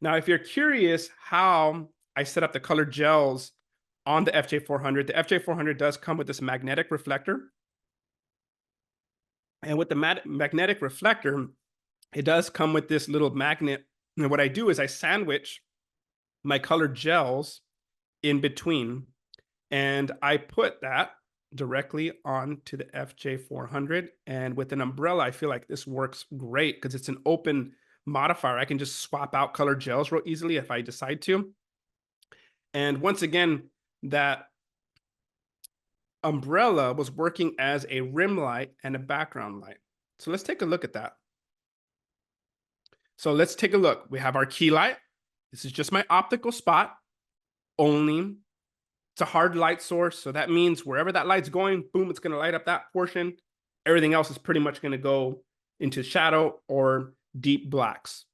Now, if you're curious how I set up the colored gels on the FJ400, the FJ400 does come with this magnetic reflector. And with the magnetic reflector, it does come with this little magnet. And what I do is I sandwich my colored gels in between, and I put that directly onto the FJ400. And with an umbrella, I feel like this works great because it's an open modifier. I can just swap out colored gels real easily if I decide to. And once again, that umbrella was working as a rim light and a background light. So let's take a look at that. So let's take a look. We have our key light. This is just my optical spot only. It's a hard light source. So that means wherever that light's going, boom, it's going to light up that portion. Everything else is pretty much going to go into shadow or deep blacks.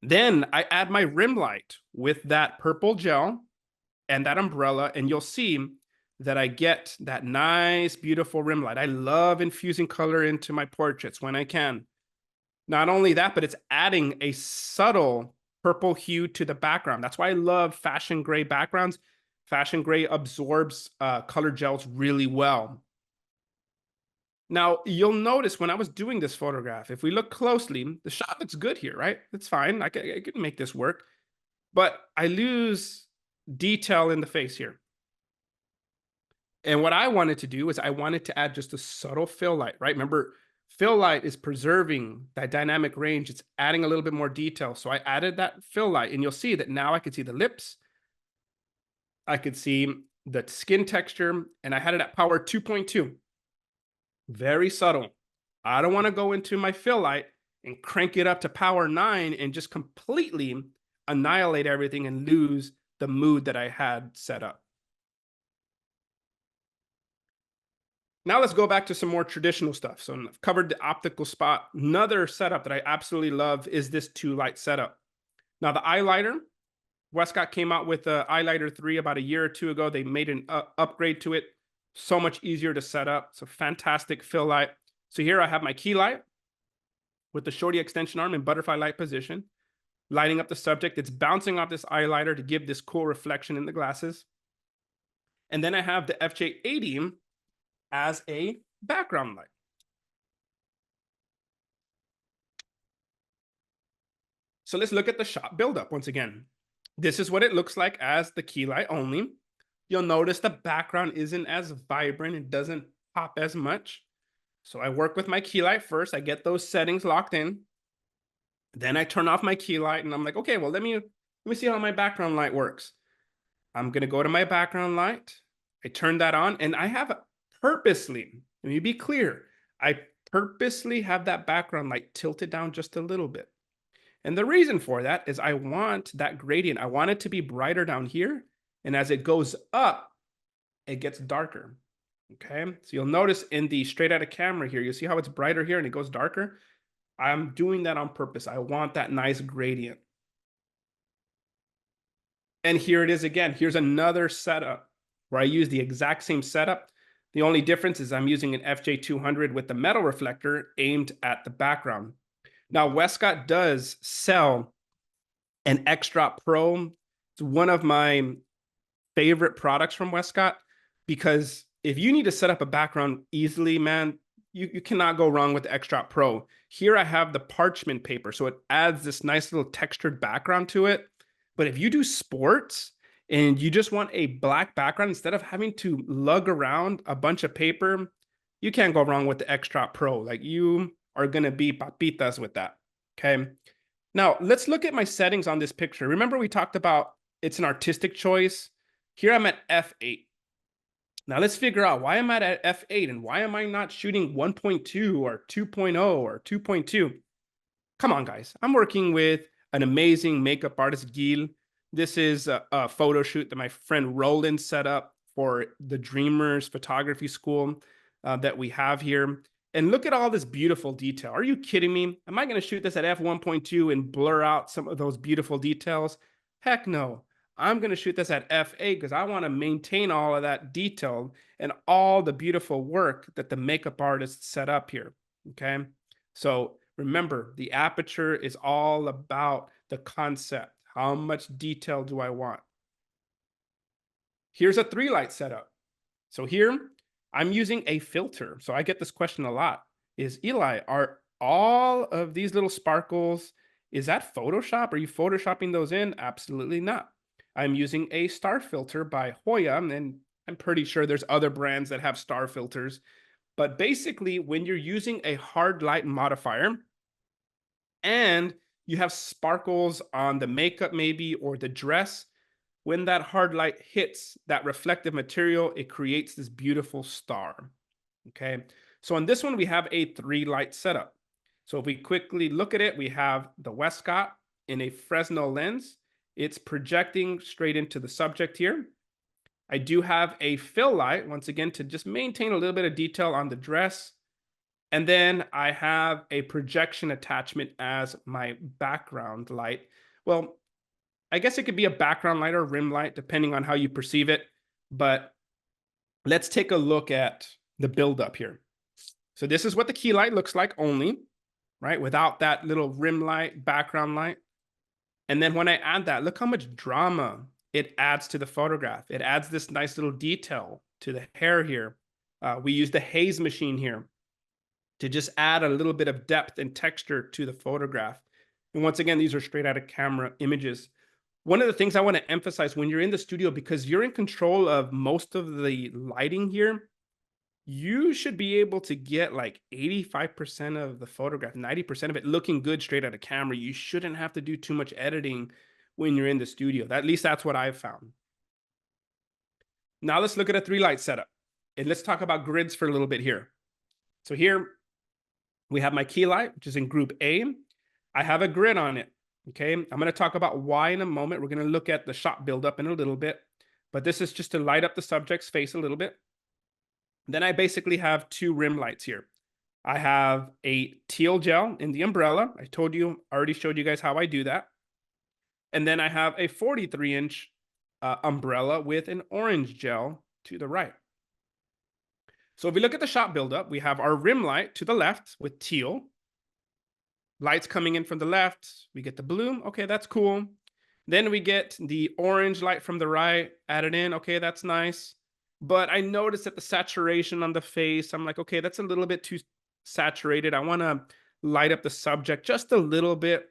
Then I add my rim light with that purple gel and that umbrella, and you'll see that I get that nice, beautiful rim light. I love infusing color into my portraits when I can. Not only that, but it's adding a subtle purple hue to the background. That's why I love fashion gray backgrounds. Fashion gray absorbs color gels really well. Now, you'll notice when I was doing this photograph, if we look closely, the shot looks good here, right? It's fine. I can make this work. But I lose detail in the face here. And what I wanted to do is I wanted to add just a subtle fill light, right? Remember, fill light is preserving that dynamic range. It's adding a little bit more detail. So I added that fill light, and you'll see that now I could see the lips. I could see the skin texture, and I had it at power 2.2. Very subtle. I don't want to go into my fill light and crank it up to power 9 and just completely annihilate everything and lose the mood that I had set up. Now let's go back to some more traditional stuff. So I've covered the optical spot. Another setup that I absolutely love is this 2-light setup. Now the eyeliner, Westcott came out with the eyeliner 3 about a year or two ago. They made an upgrade to it. So much easier to set up. It's a fantastic fill light. So here I have my key light with the shorty extension arm in butterfly light position, lighting up the subject. It's bouncing off this eyeliner to give this cool reflection in the glasses. And then I have the FJ80 as a background light. So let's look at the shot buildup once again. This is what it looks like as the key light only. You'll notice the background isn't as vibrant. It doesn't pop as much. So I work with my key light first. I get those settings locked in. Then I turn off my key light and I'm like, okay, well, let me see how my background light works. I'm going to go to my background light. I turn that on, and I have purposely, let me be clear, I purposely have that background light tilted down just a little bit. And the reason for that is I want that gradient. I want it to be brighter down here. And as it goes up, it gets darker. Okay. So you'll notice in the straight out of camera here, you see how it's brighter here and it goes darker. I'm doing that on purpose. I want that nice gradient. And here it is again. Here's another setup where I use the exact same setup. The only difference is I'm using an FJ200 with the metal reflector aimed at the background. Now, Westcott does sell an X-Drop Pro. It's one of my favorite products from Westcott, because if you need to set up a background easily, man, you cannot go wrong with the X-Drop Pro. Here I have the parchment paper, so it adds this nice little textured background to it. But if you do sports and you just want a black background, instead of having to lug around a bunch of paper, you can't go wrong with the X-Drop Pro. Like, you are going to be papitas with that. Okay. Now let's look at my settings on this picture. Remember we talked about it's an artistic choice. Here I'm at f8. Now let's figure out why I'm at f8 and why am I not shooting 1.2 or 2.0 or 2.2? Come on, guys. I'm working with an amazing makeup artist, Gil. This is a photo shoot that my friend Roland set up for the Dreamers Photography School that we have here. And look at all this beautiful detail. Are you kidding me? Am I going to shoot this at f1.2 and blur out some of those beautiful details? Heck no. I'm going to shoot this at f8 because I want to maintain all of that detail and all the beautiful work that the makeup artist set up here. Okay. So remember, the aperture is all about the concept. How much detail do I want? Here's a 3-light setup. So here I'm using a filter. So I get this question a lot, is Eli, are all of these little sparkles Is that Photoshop? Are you Photoshopping those in? Absolutely not. I'm using a star filter by Hoya, and I'm pretty sure there's other brands that have star filters. But basically, when you're using a hard light modifier and you have sparkles on the makeup maybe or the dress, when that hard light hits that reflective material, it creates this beautiful star. Okay. So on this one, we have a 3 light setup. So if we quickly look at it, we have the Westcott in a Fresnel lens. It's projecting straight into the subject here. I do have a fill light, once again, to just maintain a little bit of detail on the dress. And then I have a projection attachment as my background light. Well, I guess it could be a background light or rim light, depending on how you perceive it. But let's take a look at the buildup here. So this is what the key light looks like only, right? Without that little rim light, background light. And then when I add that, look how much drama it adds to the photograph. It adds this nice little detail to the hair here. We use the haze machine here to just add a little bit of depth and texture to the photograph. And once again, these are straight out of camera images. One of the things I want to emphasize when you're in the studio, because you're in control of most of the lighting here, you should be able to get like 85% of the photograph, 90% of it looking good straight out of camera. You shouldn't have to do too much editing when you're in the studio. At least that's what I've found. Now let's look at a 3 light setup. And let's talk about grids for a little bit here. So here we have my key light, which is in group A. I have a grid on it. Okay, I'm going to talk about why in a moment. We're going to look at the shot buildup in a little bit, but this is just to light up the subject's face a little bit. Then I basically have 2 rim lights here. I have a teal gel in the umbrella. I already showed you guys how I do that. And then I have a 43-inch umbrella with an orange gel to the right. So if we look at the shot buildup, we have our rim light to the left with teal. Lights coming in from the left. We get the blue. Okay, that's cool. Then we get the orange light from the right added in. Okay, that's nice. But I noticed that the saturation on the face, I'm like, okay, that's a little bit too saturated. I want to light up the subject just a little bit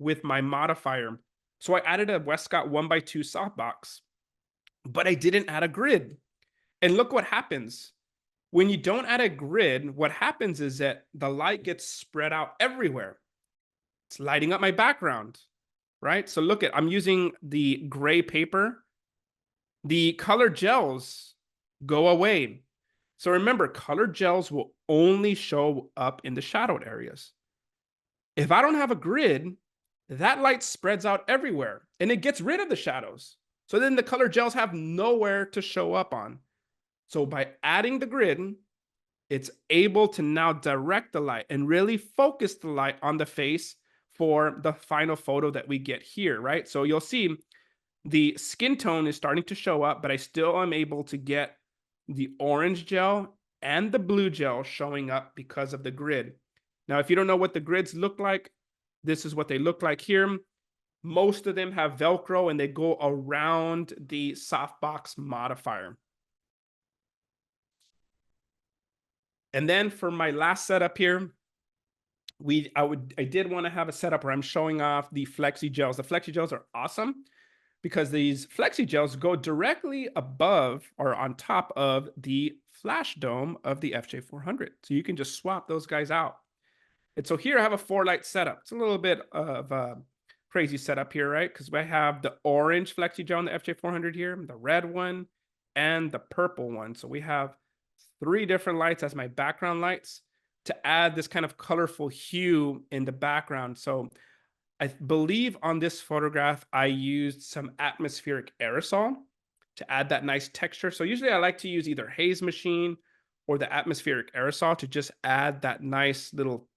with my modifier. So I added a Westcott 1x2 softbox, but I didn't add a grid. And look what happens. When you don't add a grid, what happens is that the light gets spread out everywhere. It's lighting up my background, right? So look at, I'm using the gray paper. The color gels go away. So remember, colored gels will only show up in the shadowed areas. If I don't have a grid, that light spreads out everywhere and it gets rid of the shadows. So then the color gels have nowhere to show up on. So by adding the grid, it's able to now direct the light and really focus the light on the face for the final photo that we get here, right? So you'll see the skin tone is starting to show up, but I still am able to get the orange gel and the blue gel showing up because of the grid. Now, if you don't know what the grids look like, this is what they look like here. Most of them have Velcro and they go around the softbox modifier. And then for my last setup here, I did want to have a setup where I'm showing off the flexi gels. The flexi gels are awesome because these flexi gels go directly above or on top of the flash dome of the FJ400. So you can just swap those guys out. And so here I have a 4-light setup. It's a little bit of a crazy setup here, right? Because I have the orange flexi gel on the FJ400 here, the red one, and the purple one. So we have 3 different lights as my background lights to add this kind of colorful hue in the background. So I believe on this photograph, I used some atmospheric aerosol to add that nice texture. So usually I like to use either haze machine or the atmospheric aerosol to just add that nice little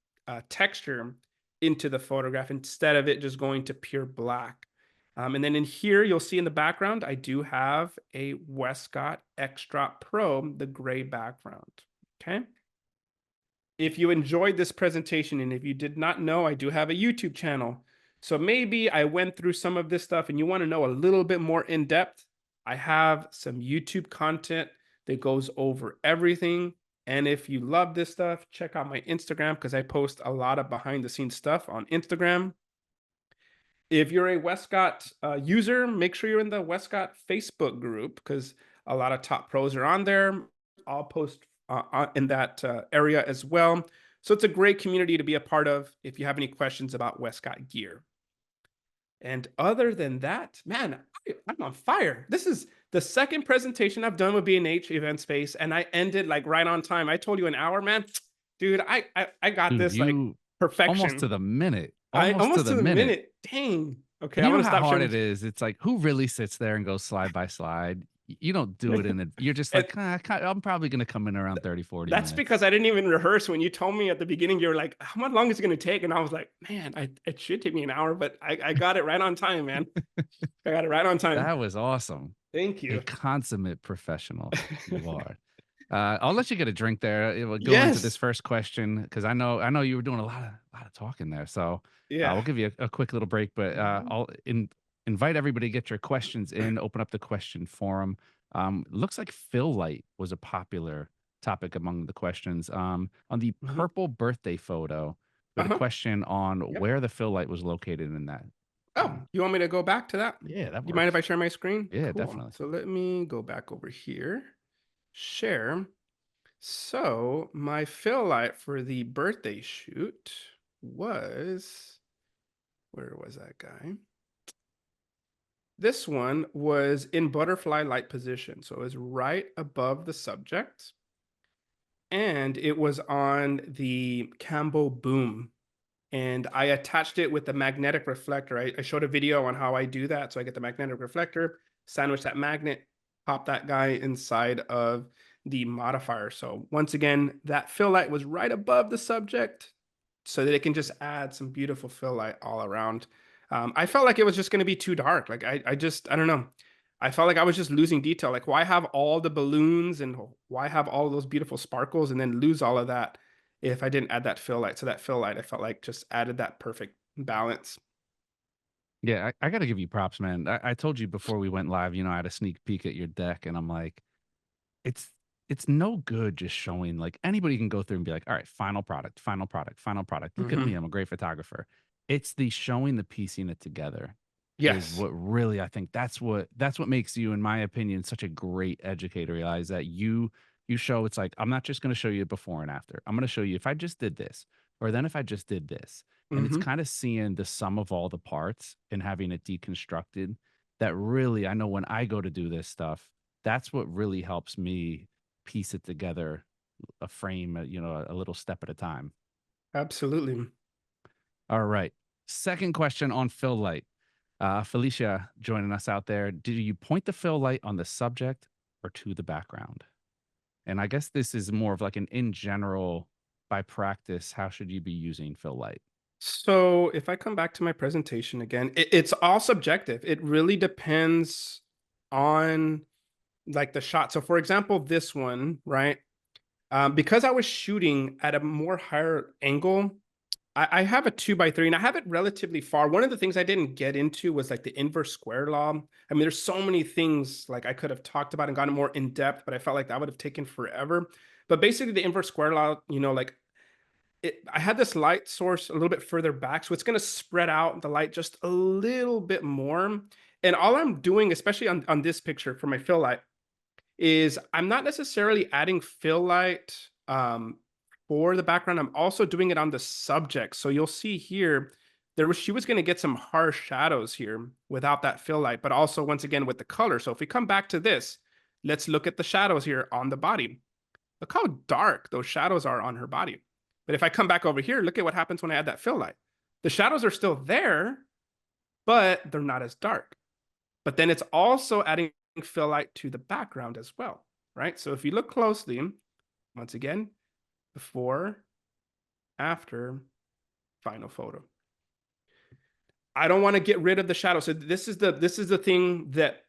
texture into the photograph instead of it just going to pure black. And then in here, you'll see in the background, I do have a Westcott X-Drop Pro, the gray background, okay? If you enjoyed this presentation, and if you did not know, I do have a YouTube channel. So maybe I went through some of this stuff and you want to know a little bit more in depth, I have some YouTube content that goes over everything. And if you love this stuff, check out my Instagram because I post a lot of behind the scenes stuff on Instagram. If you're a Westcott user, make sure you're in the Westcott Facebook group because a lot of top pros are on there. I'll post in that area as well. So it's a great community to be a part of if you have any questions about Westcott gear. And other than that, man, I'm on fire. This is the second presentation I've done with B&H Event Space, and I ended like right on time. I told you an hour, man. Dude, I got Dude, this like you almost to perfection. the minute, I almost to almost the to the minute. minute. Dang. Okay, And I'm you know gonna how stop hard sharing. it is? It's like, who really sits there and goes slide by slide? You don't do it you're just And like, I'm probably going to come in around 30, 40 that's minutes. because I didn't even rehearse. When you told me at the beginning, you're like, how much long is it gonna take? And I was like, man, it should take me an hour, but I got it right on time, man. I got it right on time. That was awesome. Thank A you. consummate professional you are. I'll let you get a drink there. We'll go into this Yes. first question because I know you were doing a lot of talking there. So we'll Yeah. give you a quick little break, but Mhm. invite everybody to get your questions in. Open up the question forum. Looks like fill light was a popular topic among the questions. On the Mhm. purple birthday photo, we had a Uh-huh. question on Yep. where the fill light was located in that. Oh, you want me to go back to that? Yeah, that Do you mind if works. I share my screen? Yeah, Cool. definitely. So let me go back over here. Share. So my fill light for the birthday shoot was, where was that guy? This one was in butterfly light position. So it was right above the subject. And it was on the Cambo boom. And I attached it with the magnetic reflector. I showed a video on how I do that. So I get the magnetic reflector, sandwich that magnet, pop that guy inside of the modifier. So once again, that fill light was right above the subject so that it can just add some beautiful fill light all around. I felt like it was just going to be too dark. Like I don't know. I felt like I was just losing detail. Like why have all the balloons and why have all those beautiful sparkles and then lose all of that if I didn't add that fill light? So that fill light, I felt like just added that perfect balance. Yeah, I got to give you props, man. I told you before we went live, I had a sneak peek at your deck, and I'm like, it's it's no good just showing. Like anybody can go through and be like, all right, final product, final product, final product. Look at me, Hmm. I'm a great photographer. It's the showing the piecing it together is Yes, what really I think that's what makes you, in my opinion, such a great educator. Realize that you show it's like I'm not just going to show you before and after. I'm going to show you if I just did this, or then if I just did this, and it's hmm, kind of seeing the sum of all the parts and having it deconstructed. That really, I know when I go to do this stuff, that's what really helps me piece it together, a frame, a little step at a time. absolutely. All right. Second question on fill light. Felicia joining us out there. Do you point the fill light on the subject or to the background? And I guess this is more of like an in general, by practice, how should you be using fill light? So if I come back to my presentation again, it's all subjective. It really depends on like the shot. So for example, this one, right? Because I was shooting at a more higher angle, I have a 2x3 and I have it relatively far. One of the things I didn't get into was like the inverse square law. I mean, there's so many things like I could have talked about and gotten more in depth, but I felt like that would have taken forever. But basically, the inverse square law, like I had this light source a little bit further back, so it's going to spread out the light just a little bit more. And all I'm doing, especially on this picture for my fill light, is I'm not necessarily adding fill light for the background. I'm also doing it on the subject. So you'll see here, she was going to get some harsh shadows here without that fill light, but also once again with the color. So if we come back to this, let's look at the shadows here on the body. Look how dark those shadows are on her body. But if I come back over here, look at what happens when I add that fill light. The shadows are still there, but they're not as dark. But then it's also adding fill light to the background as well, right? So if you look closely, once again, before, after, final photo. I don't want to get rid of the shadow. So this is the thing that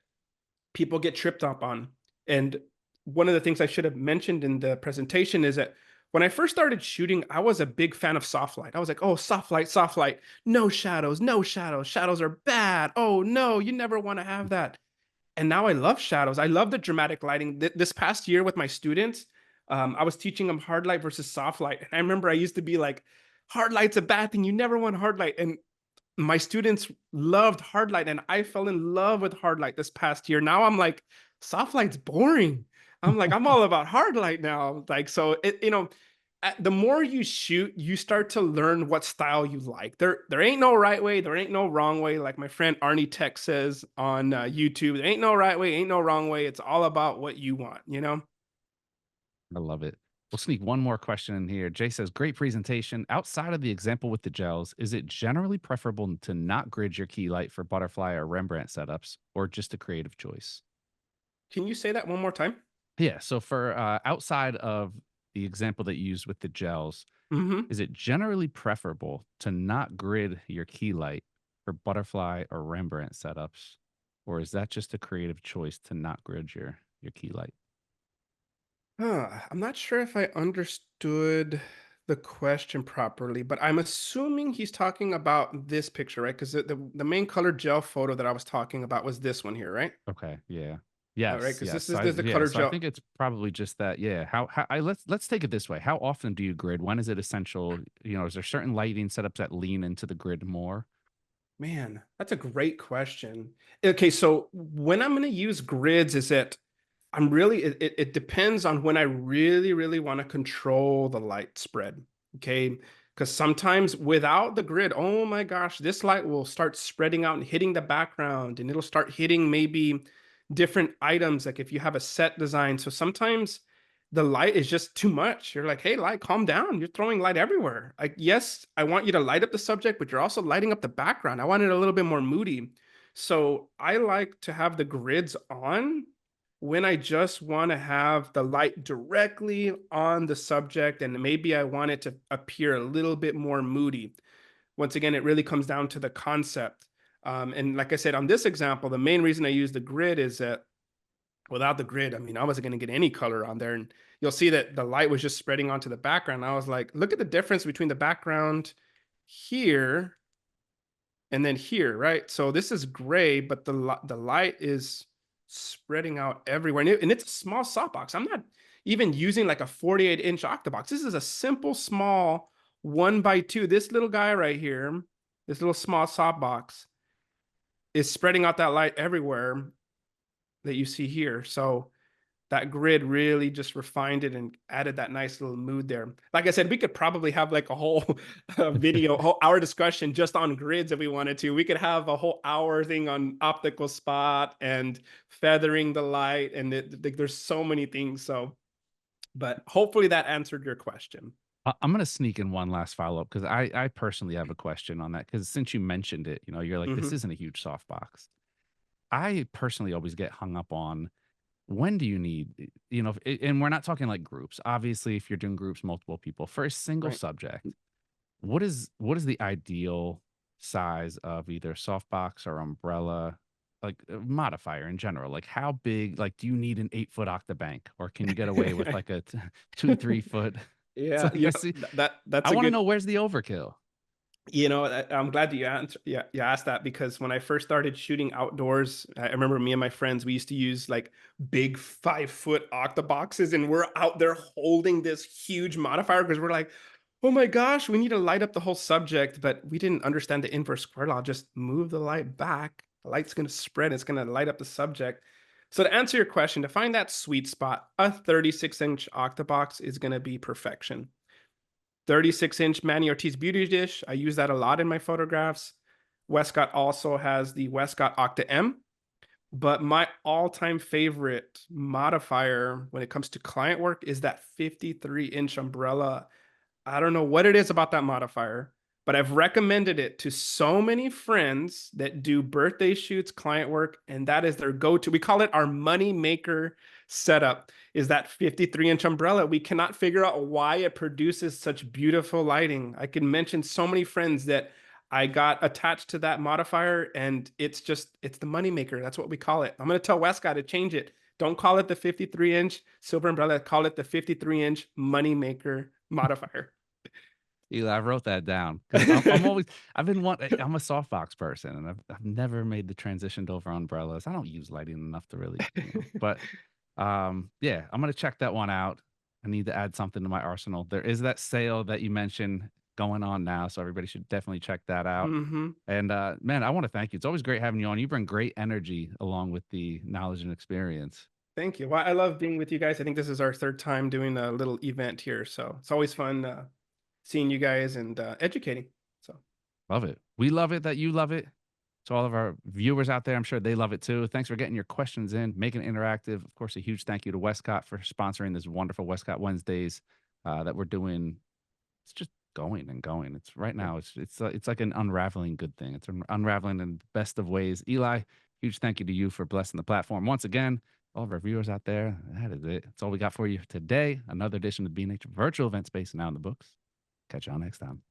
people get tripped up on. And one of the things I should have mentioned in the presentation is that when I first started shooting, I was a big fan of soft light. I was like, oh, soft light, no shadows, no shadows. Shadows are bad. Oh, no, you never want to have that. And now I love shadows. I love the dramatic lighting. This past year with my students, I was teaching them hard light versus soft light. And I remember I used to be like, hard light's a bad thing. You never want hard light. And my students loved hard light, and I fell in love with hard light this past year. Now I'm like, soft light's boring. I'm like, I'm all about hard light now. Like, so the more you shoot, you start to learn what style you like. There ain't no right way, there ain't no wrong way. Like my friend Arnie Tech says on YouTube, there ain't no right way, ain't no wrong way. It's all about what you want, you know? I love it. We'll sneak one more question in here. Jay says, great presentation. Outside of the example with the gels, is it generally preferable to not grid your key light for butterfly or Rembrandt setups, or just a creative choice? Can you say that one more time? Yeah. So for outside of the example that you used with the gels, Mm-hmm. is it generally preferable to not grid your key light for butterfly or Rembrandt setups, or is that just a creative choice to not grid your key light? I'm not sure if I understood the question properly, but I'm assuming he's talking about this picture, right? Because the main color gel photo that I was talking about was this one here, right? Okay. Yeah. All right, Yes. because Yes. this is the color So I gel. think it's probably just that. Yeah. How I let's take it this way. How often do you grid? When is it essential? Is there certain lighting setups that lean into the grid more? Man, that's a great question. Okay, so when I'm going to use grids, is that I'm really it depends on when I really, really want to control the light spread. Okay. Because sometimes without the grid, oh my gosh, this light will start spreading out and hitting the background, and it'll start hitting maybe different items. Like if you have a set design. So sometimes the light is just too much. You're like, hey, light, calm down. You're throwing light everywhere. Like, yes, I want you to light up the subject, but you're also lighting up the background. I want it a little bit more moody. So I like to have the grids on when I just want to have the light directly on the subject, and maybe I want it to appear a little bit more moody. Once again, it really comes down to the concept. And like I said, on this example, the main reason I use the grid is that without the grid, I mean, I wasn't going to get any color on there. And you'll see that the light was just spreading onto the background. I was like, look at the difference between the background here and then here, right? So this is gray, but the light is spreading out everywhere, and it's a small softbox. I'm not even using like a 48-inch octabox. This is a simple, small 1x2. This little guy right here, this little small softbox, is spreading out that light everywhere that you see here. So that grid really just refined it and added that nice little mood there. Like I said, we could probably have like a whole video, a whole hour discussion just on grids if we wanted to. We could have a whole hour thing on optical spot and feathering the light, and there's so many things. So, but hopefully that answered your question. I'm gonna sneak in one last follow up because I personally have a question on that because since you mentioned it, you're like this Mm-hmm. isn't a huge softbox. I personally always get hung up on when do you need, and we're not talking like groups. Obviously, if you're doing groups, multiple people for a single Right. subject, what is the ideal size of either softbox or umbrella, like modifier in general? Like how big? Like, do you need an 8 foot octabank, or can you get away with like a 2 3 foot? So Yeah, like I see, that's I a want to good. know where's the overkill. I'm glad you you asked that, because when I first started shooting outdoors, I remember me and my friends, we used to use like big 5 foot octaboxes, and we're out there holding this huge modifier because we're like, oh my gosh, we need to light up the whole subject, but we didn't understand the inverse square law. Just move the light back. The light's going to spread. It's going to light up the subject. So to answer your question, to find that sweet spot, a 36-inch octabox is going to be perfection. 36-inch Manny Ortiz Beauty Dish. I use that a lot in my photographs. Westcott also has the Westcott Octa M. But my all-time favorite modifier when it comes to client work is that 53-inch umbrella. I don't know what it is about that modifier, but I've recommended it to so many friends that do birthday shoots, client work, and that is their go-to. We call it our money maker setup, is that 53-inch umbrella. We cannot figure out why it produces such beautiful lighting. I can mention so many friends that I got attached to that modifier, and it's the money maker. That's what we call it. I'm going to tell Westcott to change it. Don't call it the 53-inch silver umbrella. Call it the 53-inch money maker modifier. Eli, I wrote that down because I'm always I'm a softbox person and I've never made the transition to over umbrellas. I don't use lighting enough to really, but yeah, I'm gonna check that one out. I need to add something to my arsenal. There is that sale that you mentioned. going on now, so everybody should definitely check that out. Mhm. And man, I want to thank you. It's always great having you on. You bring great energy along with the knowledge and experience. Thank you. Well, I love being with you guys. I think this is our third time doing a little event here, so it's always fun seeing you guys and educating. So Love it. We love it that you love it. To all of our viewers out there, I'm sure they love it too. Thanks for getting your questions in, making it interactive. Of course, a huge thank you to Westcott for sponsoring this wonderful Westcott Wednesdays that we're doing. It's just going and going. It's right yeah. now. It's like an unraveling good thing. It's unraveling in the best of ways. Eli, huge thank you to you for blessing the platform once again. All of our viewers out there, that is it. That's all we got for you today. Another edition of B Nature Virtual Event Space now in the books. Catch y'all next time.